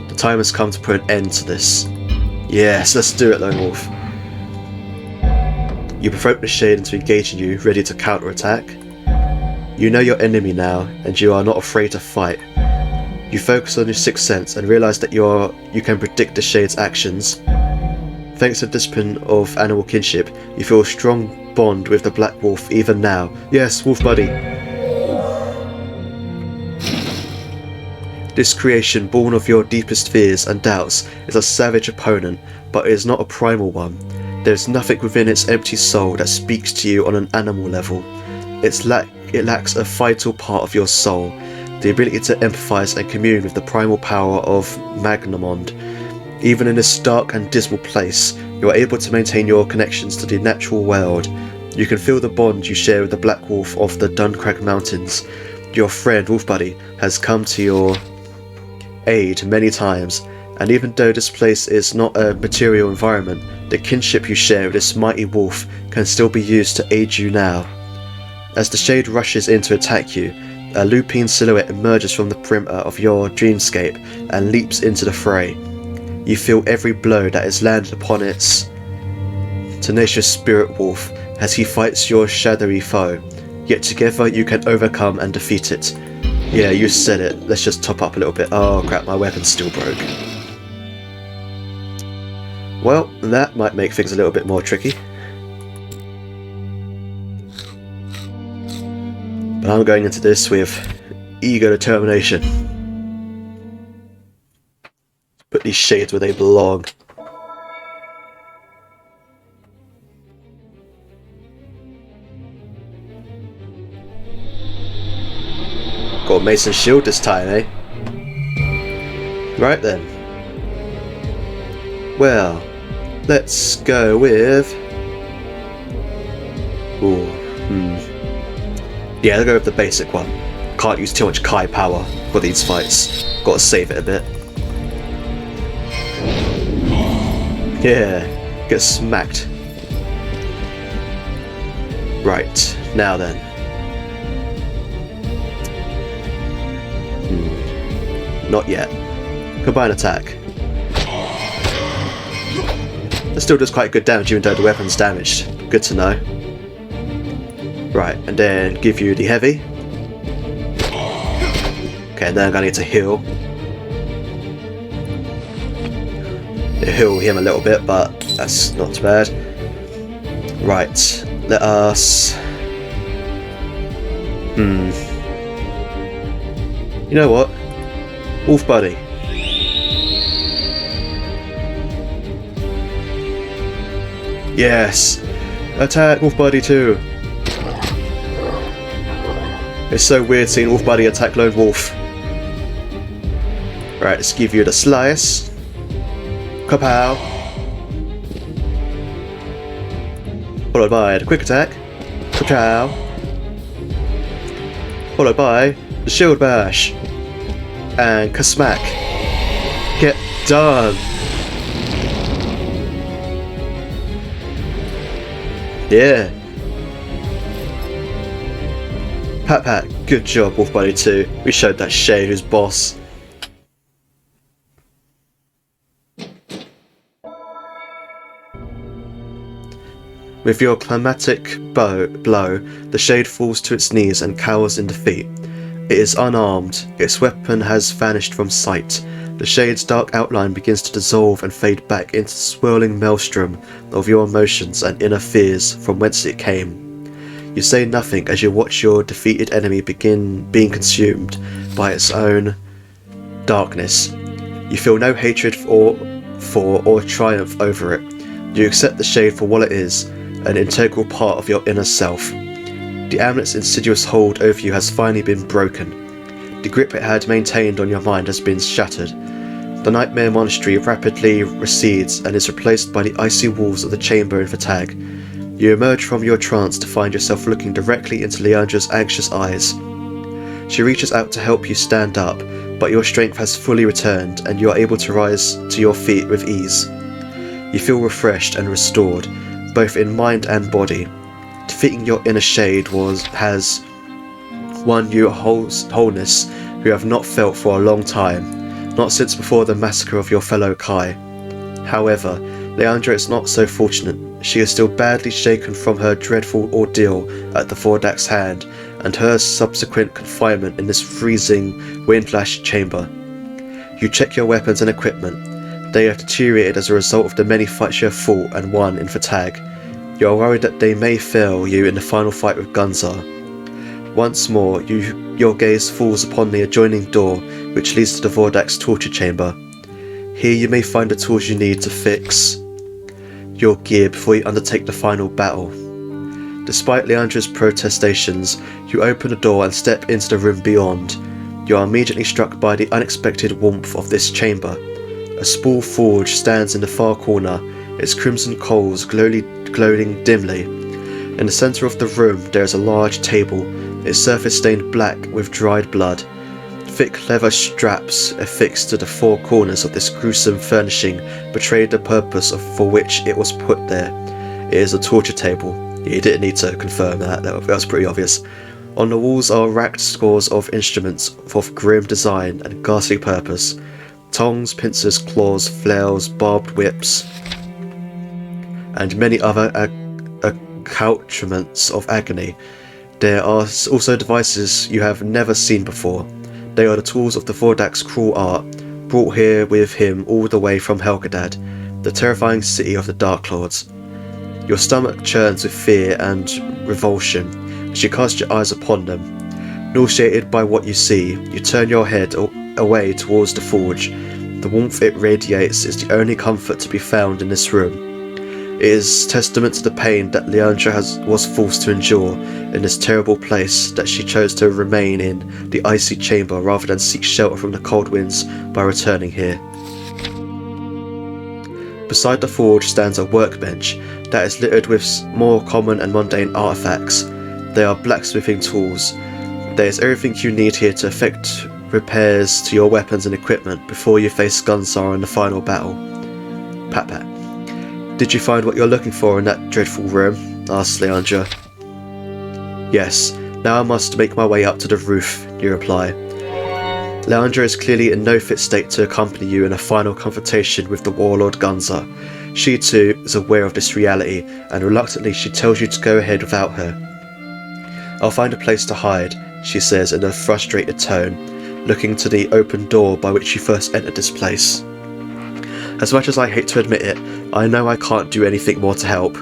The time has come to put an end to this. Yes, let's do it, Lone Wolf. You provoke the Shade into engaging you, ready to counterattack. You know your enemy now, and you are not afraid to fight. You focus on your sixth sense and realise that you can predict the Shade's actions. Thanks to the discipline of animal kinship, you feel a strong bond with the Black Wolf even now. Yes, Wolf Buddy. This creation, born of your deepest fears and doubts, is a savage opponent, but it is not a primal one. There is nothing within its empty soul that speaks to you on an animal level. It lacks a vital part of your soul, the ability to empathise and commune with the primal power of Magnamond. Even in this dark and dismal place, you are able to maintain your connections to the natural world. You can feel the bond you share with the Black Wolf of the Duncrag Mountains. Your friend, Wolf Buddy, has come to your aid many times, and even though this place is not a material environment, the kinship you share with this mighty wolf can still be used to aid you now. As the Shade rushes in to attack you, a lupine silhouette emerges from the perimeter of your dreamscape and leaps into the fray. You feel every blow that is landed upon its tenacious spirit wolf as he fights your shadowy foe, yet together you can overcome and defeat it. Yeah, you said it. Let's just top up a little bit. Oh crap, my weapon still broke. Well, that might make things a little bit more tricky. But I'm going into this with eager determination. Put these Shades where they belong. Got Mason's shield this time, eh? Right then. Well, let's go with... Ooh, Yeah, I'll go with the basic one. Can't use too much Kai power for these fights. Gotta save it a bit. Yeah, get smacked. Right, now then. Not yet. Combine attack. That still does quite good damage even though the weapon's damaged. Good to know. Right, and then give you the heavy. Okay, and then I'm gonna need to heal. Heal him a little bit, but that's not too bad. Right, let us... You know what? Wolf Buddy. Yes! Attack Wolf Buddy too! It's so weird seeing Wolf Buddy attack Lone Wolf. Right, let's give you the slice. Kapow! Followed by the quick attack. Kapow! Followed by the shield bash. And Kasmack. Get Done! Yeah! Pat pat, good job, Wolf Buddy 2. We showed that shade who's boss. With your climatic blow, the shade falls to its knees and cowers in defeat. It is unarmed, its weapon has vanished from sight. The shade's dark outline begins to dissolve and fade back into the swirling maelstrom of your emotions and inner fears from whence it came. You say nothing as you watch your defeated enemy begin being consumed by its own darkness. You feel no hatred for or triumph over it. You accept the shade for what it is, an integral part of your inner self. The amulet's insidious hold over you has finally been broken. The grip it had maintained on your mind has been shattered. The nightmare monastery rapidly recedes and is replaced by the icy walls of the chamber in Fatag. You emerge from your trance to find yourself looking directly into Leandra's anxious eyes. She reaches out to help you stand up, but your strength has fully returned and you are able to rise to your feet with ease. You feel refreshed and restored, both in mind and body. Defeating your inner shade has won you a wholeness you have not felt for a long time, not since before the massacre of your fellow Kai. However, Leandra is not so fortunate. She is still badly shaken from her dreadful ordeal at the Vordak's hand and her subsequent confinement in this freezing, wind-lashed chamber. You check your weapons and equipment. They have deteriorated as a result of the many fights you have fought and won in Fatag. You are worried that they may fail you in the final fight with Gunzar. Once more, your gaze falls upon the adjoining door which leads to the Vordak's torture chamber. Here you may find the tools you need to fix your gear before you undertake the final battle. Despite Leandra's protestations, you open the door and step into the room beyond. You are immediately struck by the unexpected warmth of this chamber. A small forge stands in the far corner, its crimson coals glowing dimly. In the centre of the room there is a large table, its surface stained black with dried blood. Thick leather straps affixed to the four corners of this gruesome furnishing betray the purpose for which it was put there. It is a torture table. You didn't need to confirm that was pretty obvious. On the walls are racked scores of instruments of grim design and ghastly purpose. Tongs, pincers, claws, flails, barbed whips, and many other accoutrements of agony. There are also devices you have never seen before. They are the tools of the Vordak's cruel art, brought here with him all the way from Helgadad, the terrifying city of the Dark Lords. Your stomach churns with fear and revulsion as you cast your eyes upon them. Nauseated by what you see, you turn your head away towards the forge. The warmth it radiates is the only comfort to be found in this room. It is testament to the pain that Leandra was forced to endure in this terrible place that she chose to remain in the icy chamber rather than seek shelter from the cold winds by returning here. Beside the forge stands a workbench that is littered with more common and mundane artifacts. They are blacksmithing tools. There is everything you need here to effect repairs to your weapons and equipment before you face Gunzar in the final battle. Pat pat. Did you find what you're looking for in that dreadful room? Asked Leandra. Yes, now I must make my way up to the roof, you reply. Leandra is clearly in no fit state to accompany you in a final confrontation with the warlord Gunzar. She too is aware of this reality, and reluctantly she tells you to go ahead without her. I'll find a place to hide, she says in a frustrated tone, looking to the open door by which you first entered this place. As much as I hate to admit it, I know I can't do anything more to help.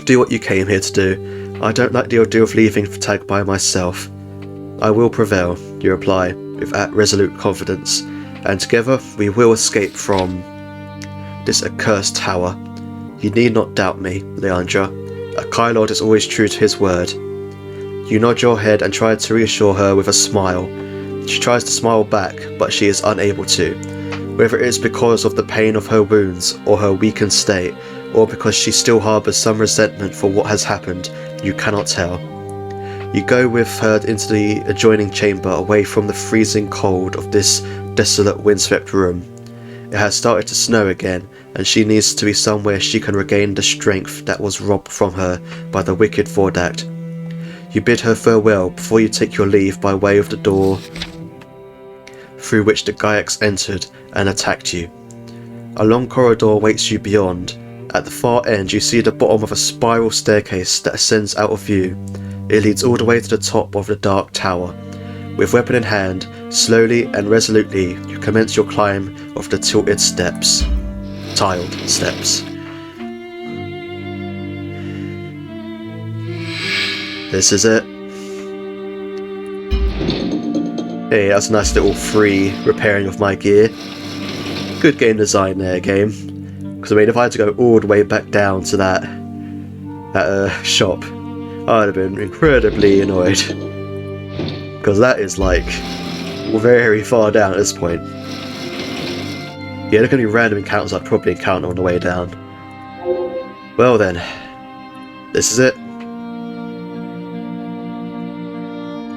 Do what you came here to do. I don't like the idea of leaving Fatag by myself. I will prevail, you reply, with resolute confidence, and together we will escape from this accursed tower. You need not doubt me, Leandra. A Kai Lord is always true to his word. You nod your head and try to reassure her with a smile. She tries to smile back, but she is unable to. Whether it is because of the pain of her wounds, or her weakened state, or because she still harbours some resentment for what has happened, you cannot tell. You go with her into the adjoining chamber, away from the freezing cold of this desolate windswept room. It has started to snow again, and she needs to be somewhere she can regain the strength that was robbed from her by the wicked Vordact. You bid her farewell before you take your leave by way of the door through which the Gyaks entered and attacked you. A long corridor waits you beyond. At the far end you see the bottom of a spiral staircase that ascends out of view. It leads all the way to the top of the dark tower. With weapon in hand, slowly and resolutely you commence your climb of the tiled steps. This is it. Hey, that's a nice little free repairing of my gear. Good game design there, game. Because I mean, if I had to go all the way back down to that shop, I'd have been incredibly annoyed. Because that is like very far down at this point. Yeah, there are going to be random encounters I'd probably encounter on the way down. Well then, this is it.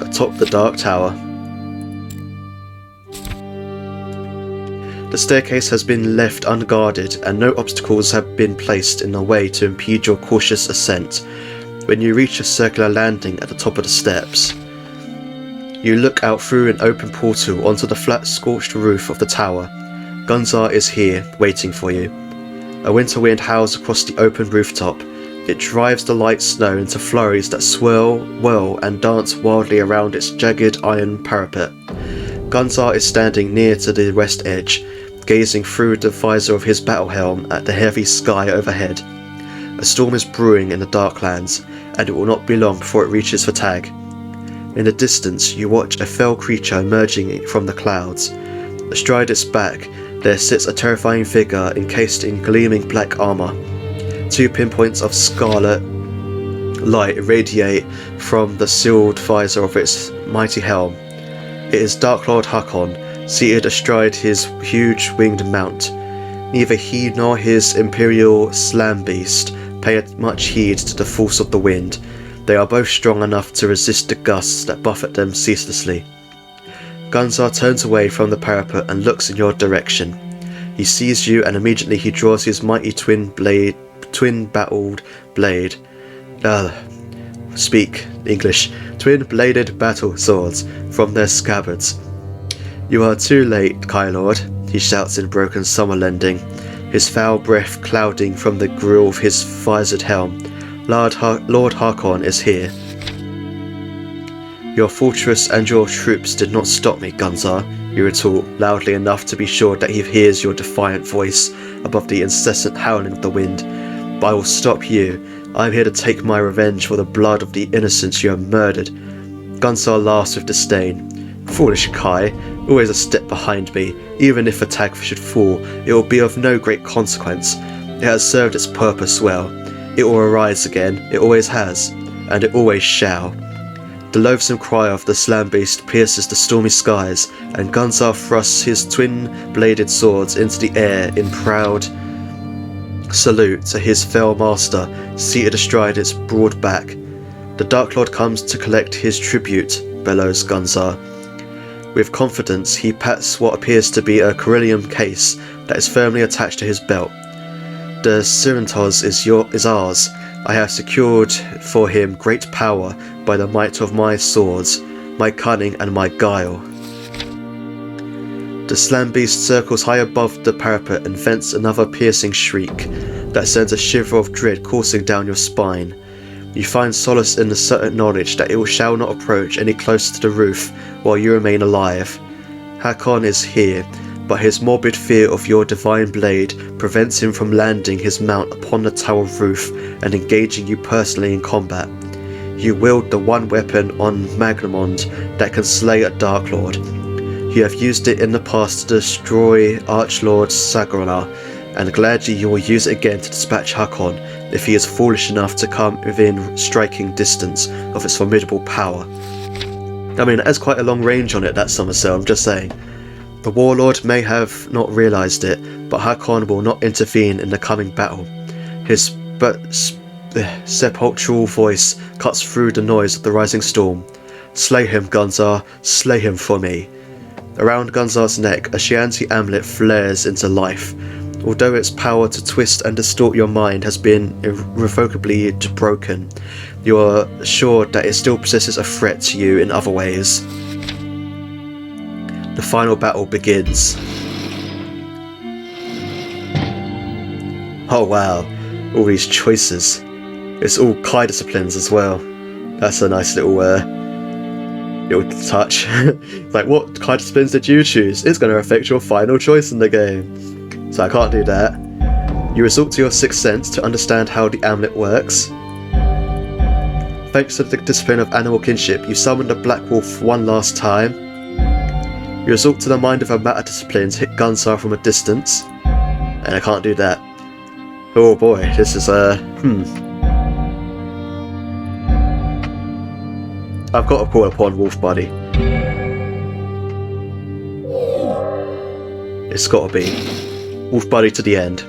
Atop the dark tower. The staircase has been left unguarded and no obstacles have been placed in the way to impede your cautious ascent. When you reach a circular landing at the top of the steps, you look out through an open portal onto the flat scorched roof of the tower. Gunzar is here, waiting for you. A winter wind howls across the open rooftop. It drives the light snow into flurries that swirl, whirl and dance wildly around its jagged iron parapet. Gunzar is standing near to the west edge, gazing through the visor of his battle helm at the heavy sky overhead. A storm is brewing in the Darklands, and it will not be long before it reaches Fatag. In the distance, you watch a fell creature emerging from the clouds. Astride its back, there sits a terrifying figure encased in gleaming black armor. 2 pinpoints of scarlet light radiate from the sealed visor of its mighty helm. It is Dark Lord Hakon, seated astride his huge winged mount. Neither he nor his imperial slam beast pay much heed to the force of the wind. They are both strong enough to resist the gusts that buffet them ceaselessly. Gunzar turns away from the parapet and looks in your direction. He sees you and immediately he draws his mighty twin-battled blade. Twin-bladed battle swords from their scabbards. You are too late, Kai Lord, he shouts in broken Sommerlunding, his foul breath clouding from the grill of his visored helm. Lord Hakon is here. Your fortress and your troops did not stop me, Gunzar, you retort, loudly enough to be sure that he hears your defiant voice above the incessant howling of the wind. But I will stop you. I am here to take my revenge for the blood of the innocents you have murdered. Gunzar laughs with disdain. Foolish Kai, always a step behind me. Even if Fatag should fall, it will be of no great consequence. It has served its purpose well. It will arise again, it always has, and it always shall. The loathsome cry of the slam beast pierces the stormy skies, and Gunzar thrusts his twin-bladed swords into the air in proud salute to his fell master, seated astride its broad back. The Dark Lord comes to collect his tribute, bellows Gunzar. With confidence, he pats what appears to be a Corellium case that is firmly attached to his belt. The Sirentos is ours. I have secured for him great power by the might of my swords, my cunning and my guile. The slam beast circles high above the parapet and vents another piercing shriek that sends a shiver of dread coursing down your spine. You find solace in the certain knowledge that it shall not approach any closer to the roof while you remain alive. Hakon is here, but his morbid fear of your divine blade prevents him from landing his mount upon the tower roof and engaging you personally in combat. You wield the one weapon on Magnamond that can slay a Dark Lord. You have used it in the past to destroy Archlord Sagrana, and gladly you will use it again to dispatch Hakon if he is foolish enough to come within striking distance of its formidable power. I mean, it has quite a long range on it, that Somerset, I'm just saying. The Warlord may have not realised it, but Hakon will not intervene in the coming battle. His sepulchral voice cuts through the noise of the rising storm. Slay him, Gunzar, slay him for me. Around Gunzar's neck, a Shanti amulet flares into life. Although its power to twist and distort your mind has been irrevocably broken, you are assured that it still possesses a threat to you in other ways. The final battle begins. Oh wow, all these choices. It's all Kai disciplines as well. That's a nice little touch. Like, what Kai disciplines did you choose? It's going to affect your final choice in the game. So I can't do that. You resort to your sixth sense to understand how the amulet works. Thanks to the discipline of animal kinship, you summon the Black Wolf one last time. You resort to the mind of a matter discipline to hit Gunzar from a distance. And I can't do that. Oh boy, this is I've got to call upon Wolf Buddy. It's got to be Wolf Buddy to the end.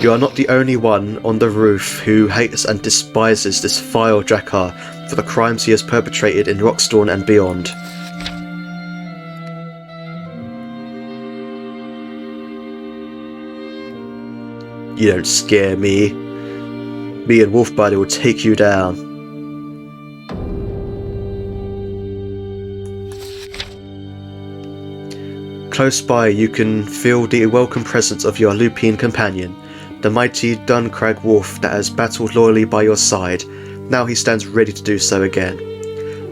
You are not the only one on the roof who hates and despises this vile Drakkar for the crimes he has perpetrated in Rockstorm and beyond. You don't scare me. Me and Wolf Buddy will take you down. Close by, you can feel the welcome presence of your Lupine companion, the mighty Duncrag Wolf that has battled loyally by your side. Now he stands ready to do so again.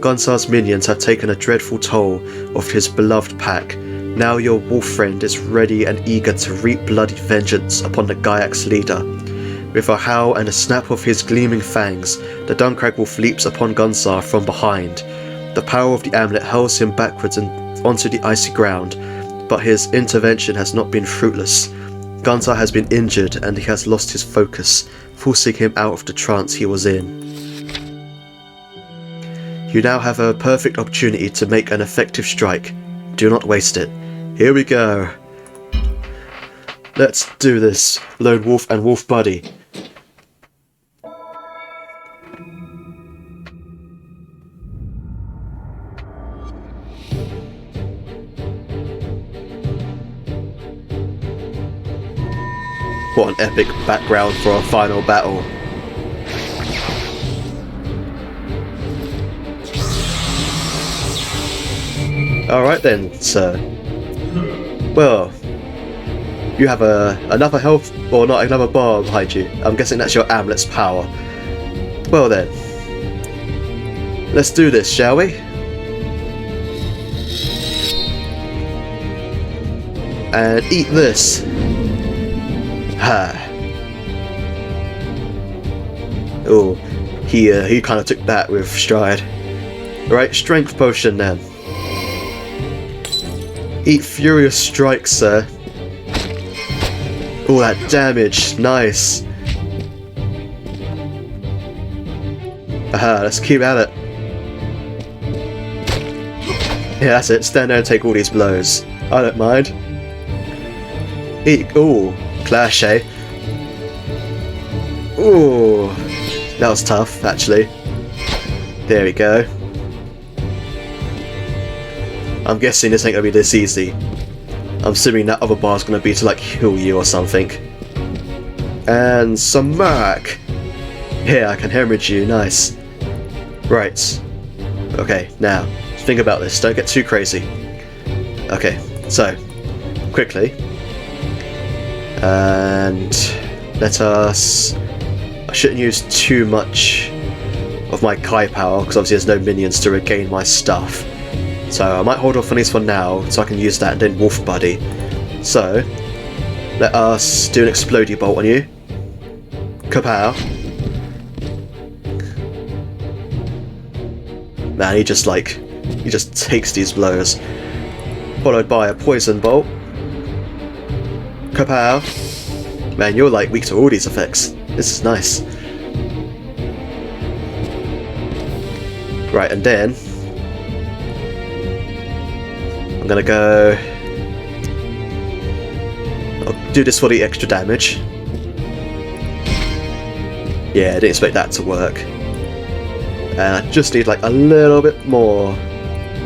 Gunzar's minions have taken a dreadful toll of his beloved pack. Now your wolf friend is ready and eager to reap bloody vengeance upon the Gyak's leader. With a howl and a snap of his gleaming fangs, the Duncrag Wolf leaps upon Gunzar from behind. The power of the amulet hurls him backwards and onto the icy ground, but his intervention has not been fruitless. Gunzar has been injured and he has lost his focus, forcing him out of the trance he was in. You now have a perfect opportunity to make an effective strike. Do not waste it. Here we go. Let's do this, Lone Wolf and Wolf Buddy. What an epic background for our final battle. Alright then, sir. Well, you have another health, or not, another bar behind you. I'm guessing that's your amulet's power. Well then, let's do this, shall we? And eat this. Ha. Oh, he kind of took that with stride. Right, strength potion then. Eat furious strike, sir. Oh, that damage, nice. Aha, let's keep at it. Yeah, that's it. Stand there and take all these blows. I don't mind. Eat. Ooh, clash, eh? Ooh, that was tough, actually. There we go. I'm guessing this ain't gonna be this easy. I'm assuming that other bar's gonna be to like heal you or something. And some mark. Yeah, I can hemorrhage you. Nice. Right. Okay, now think about this. Don't get too crazy. Okay, so quickly. And let us. I shouldn't use too much of my Kai power because obviously there's no minions to regain my stuff. So I might hold off on this for now, so I can use that and then Wolf Buddy. So, let us do an Explodey Bolt on you. Kapow. Man, he just takes these blows. Followed by a Poison Bolt. Kapow. Man, you're like weak to all these effects. This is nice. Right, and then I'm gonna go. I'll do this for the extra damage. Yeah, I didn't expect that to work. And I just need like a little bit more.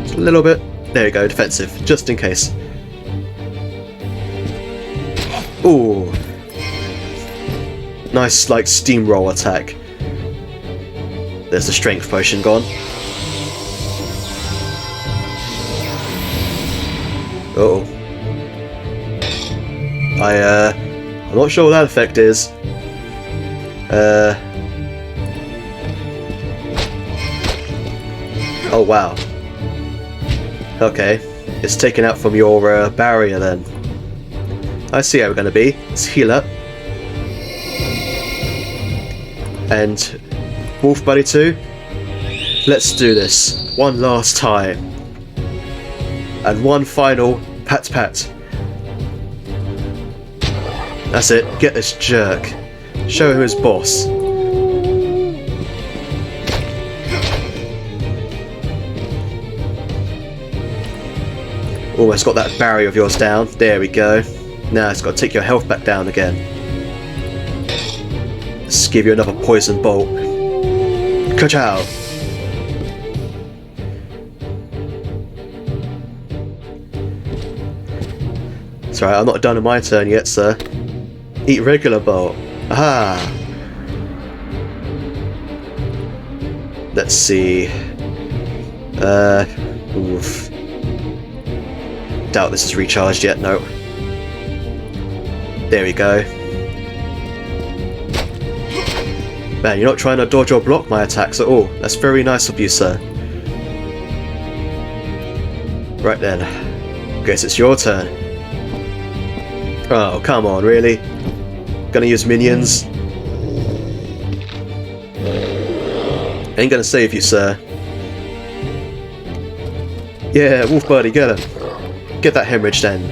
Just a little bit. There you go, defensive, just in case. Ooh. Nice, like, steamroll attack. There's the strength potion gone. Uh-oh. I'm not sure what that effect is. Oh wow. Okay, it's taken out from your barrier then. I see how we're gonna be. Let's heal up. And Wolf Buddy 2. Let's do this one last time. And one final pat pat. That's it, get this jerk. Show him his boss. Almost got that barrier of yours down. There we go. Now it's got to take your health back down again. Let's give you another poison bolt. Ka-chow! Sorry, I'm not done with my turn yet, sir. Eat regular bolt. Aha! Let's see. Oof. Doubt this is recharged yet, no. There we go. Man, you're not trying to dodge or block my attacks at all. That's very nice of you, sir. Right then. Guess it's your turn. Oh, come on, really? Gonna use minions? Ain't gonna save you, sir. Yeah, Wolf Buddy, get him. Get that hemorrhage then.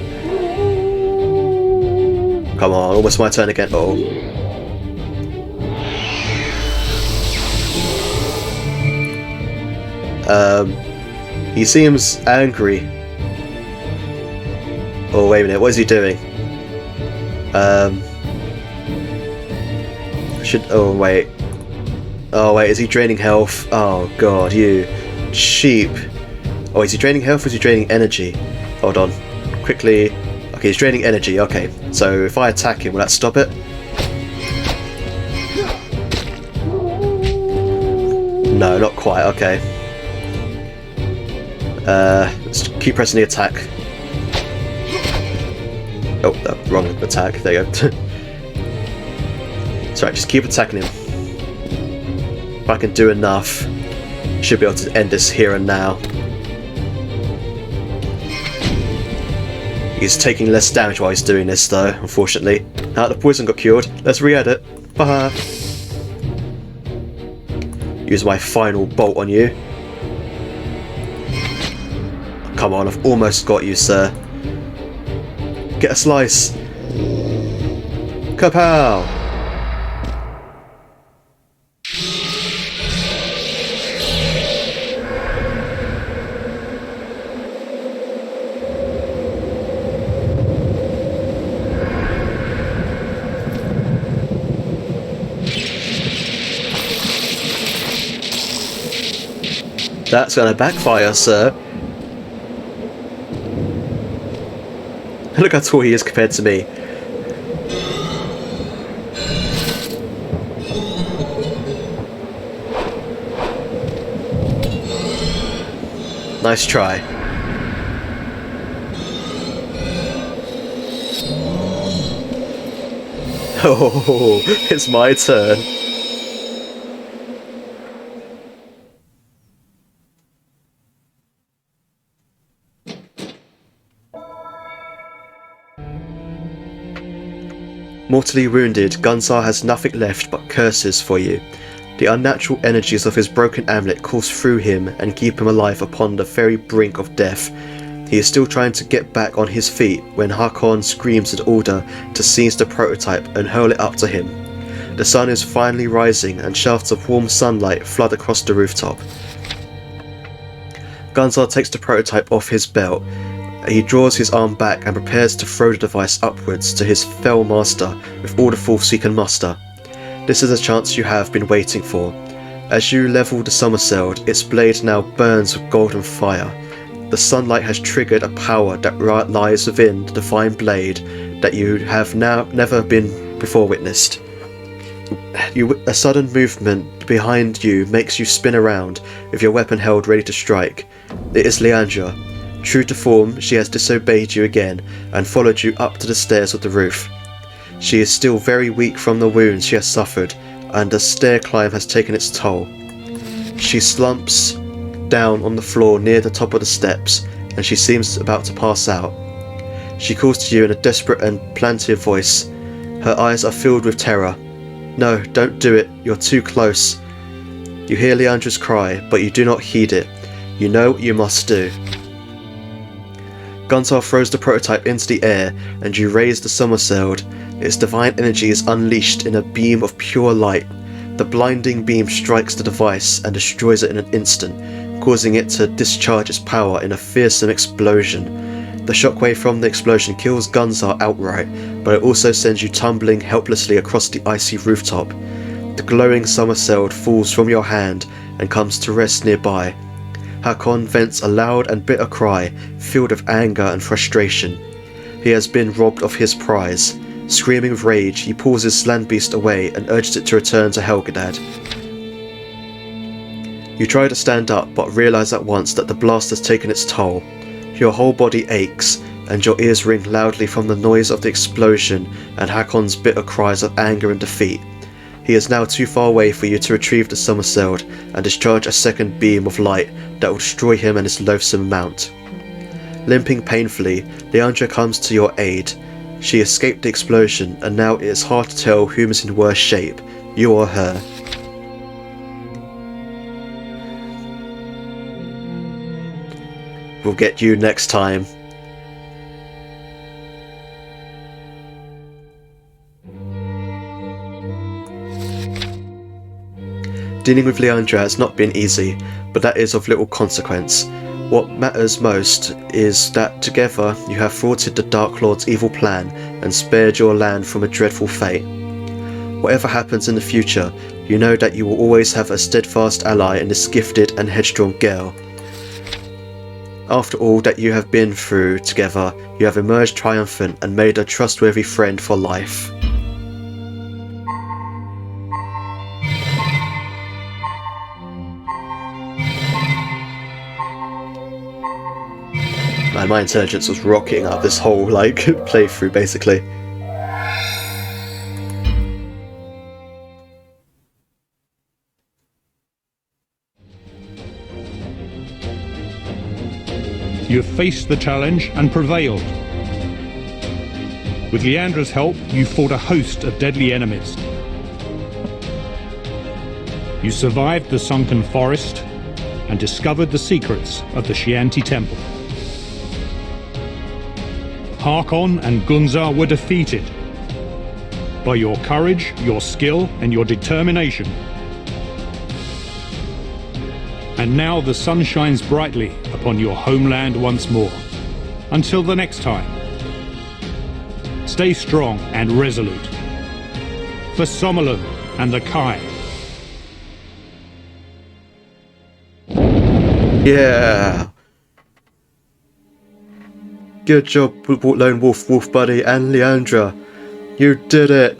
Come on, almost my turn again. Oh. He seems angry. Oh, wait a minute, what is he doing? Oh, wait. Oh, wait, is he draining health? Oh, God, you sheep. Oh, is he draining health or is he draining energy? Hold on. Quickly. Okay, he's draining energy. Okay, so if I attack him, will that stop it? No, not quite. Okay. Let's keep pressing the attack. Oh, no, wrong attack. There you go. Sorry, just keep attacking him. If I can do enough, should be able to end this here and now. He's taking less damage while he's doing this, though, unfortunately. Now the poison got cured, let's re-edit. Bye. Use my final bolt on you. Come on, I've almost got you, sir. Get a slice. Kapow! That's gonna backfire, sir. Look how tall he is compared to me. Nice try. Oh, it's my turn. Mortally wounded, Gunsar has nothing left but curses for you. The unnatural energies of his broken amulet course through him and keep him alive upon the very brink of death. He is still trying to get back on his feet when Hakon screams an order to seize the prototype and hurl it up to him. The sun is finally rising and shafts of warm sunlight flood across the rooftop. Gunsar takes the prototype off his belt. He draws his arm back and prepares to throw the device upwards to his fell master with all the force he can muster. This is a chance you have been waiting for. As you level the Sommerlund, its blade now burns with golden fire. The sunlight has triggered a power that lies within the divine blade that you have now never been before witnessed. A sudden movement behind you makes you spin around with your weapon held ready to strike. It is Leandra. True to form, she has disobeyed you again and followed you up to the stairs of the roof. She is still very weak from the wounds she has suffered, and the stair climb has taken its toll. She slumps down on the floor near the top of the steps, and she seems about to pass out. She calls to you in a desperate and plaintive voice. Her eyes are filled with terror. No, don't do it. You're too close. You hear Leandra's cry, but you do not heed it. You know what you must do. Gunther throws the prototype into the air, and you raise the Sommerlund. Its divine energy is unleashed in a beam of pure light. The blinding beam strikes the device and destroys it in an instant, causing it to discharge its power in a fearsome explosion. The shockwave from the explosion kills Gunther outright, but it also sends you tumbling helplessly across the icy rooftop. The glowing Sommerlund falls from your hand and comes to rest nearby. Hakon vents a loud and bitter cry, filled with anger and frustration. He has been robbed of his prize. Screaming with rage, he pulls his land beast away and urges it to return to Helgadad. You try to stand up, but realise at once that the blast has taken its toll. Your whole body aches, and your ears ring loudly from the noise of the explosion and Hakon's bitter cries of anger and defeat. He is now too far away for you to retrieve the Sommerlund and discharge a second beam of light that will destroy him and his loathsome mount. Limping painfully, Leandra comes to your aid. She escaped the explosion, and now it is hard to tell whom is in worse shape, you or her. We'll get you next time. Dealing with Leandra has not been easy, but that is of little consequence. What matters most is that together you have thwarted the Dark Lord's evil plan and spared your land from a dreadful fate. Whatever happens in the future, you know that you will always have a steadfast ally in this gifted and headstrong girl. After all that you have been through together, you have emerged triumphant and made a trustworthy friend for life. Man, my intelligence was rocketing up this whole, playthrough, basically. You have faced the challenge and prevailed. With Leandra's help, you fought a host of deadly enemies. You survived the sunken forest and discovered the secrets of the Shanti Temple. Hakon and Gunther were defeated. By your courage, your skill, and your determination. And now the sun shines brightly upon your homeland once more. Until the next time, stay strong and resolute. For Sommerlund and the Kai. Yeah! Good job, Lone Wolf, Wolf Buddy, and Leandra. You did it!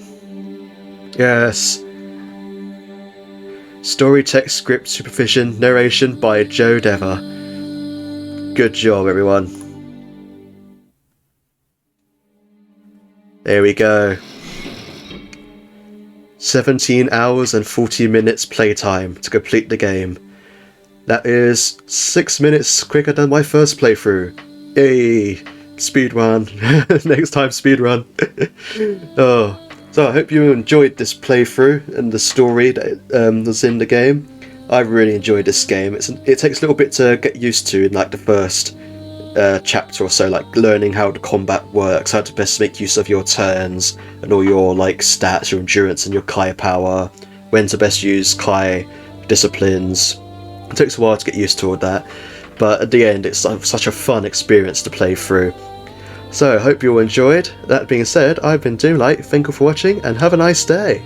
Yes! Story, text, script, supervision, narration by Joe Dever. Good job, everyone. There we go. 17 hours and 40 minutes playtime to complete the game. That is 6 minutes quicker than my first playthrough. Yay! Speedrun. Next time, speedrun. Oh. So I hope you enjoyed this playthrough and the story that was in the game. I really enjoyed this game. It takes a little bit to get used to in the first chapter or so, learning how the combat works, how to best make use of your turns and all your stats, your endurance and your Kai power, when to best use Kai disciplines. It takes a while to get used to all that, but at the end it's such a fun experience to play through. So I hope you all enjoyed. That being said, I've been Doomlight, thank you for watching and have a nice day.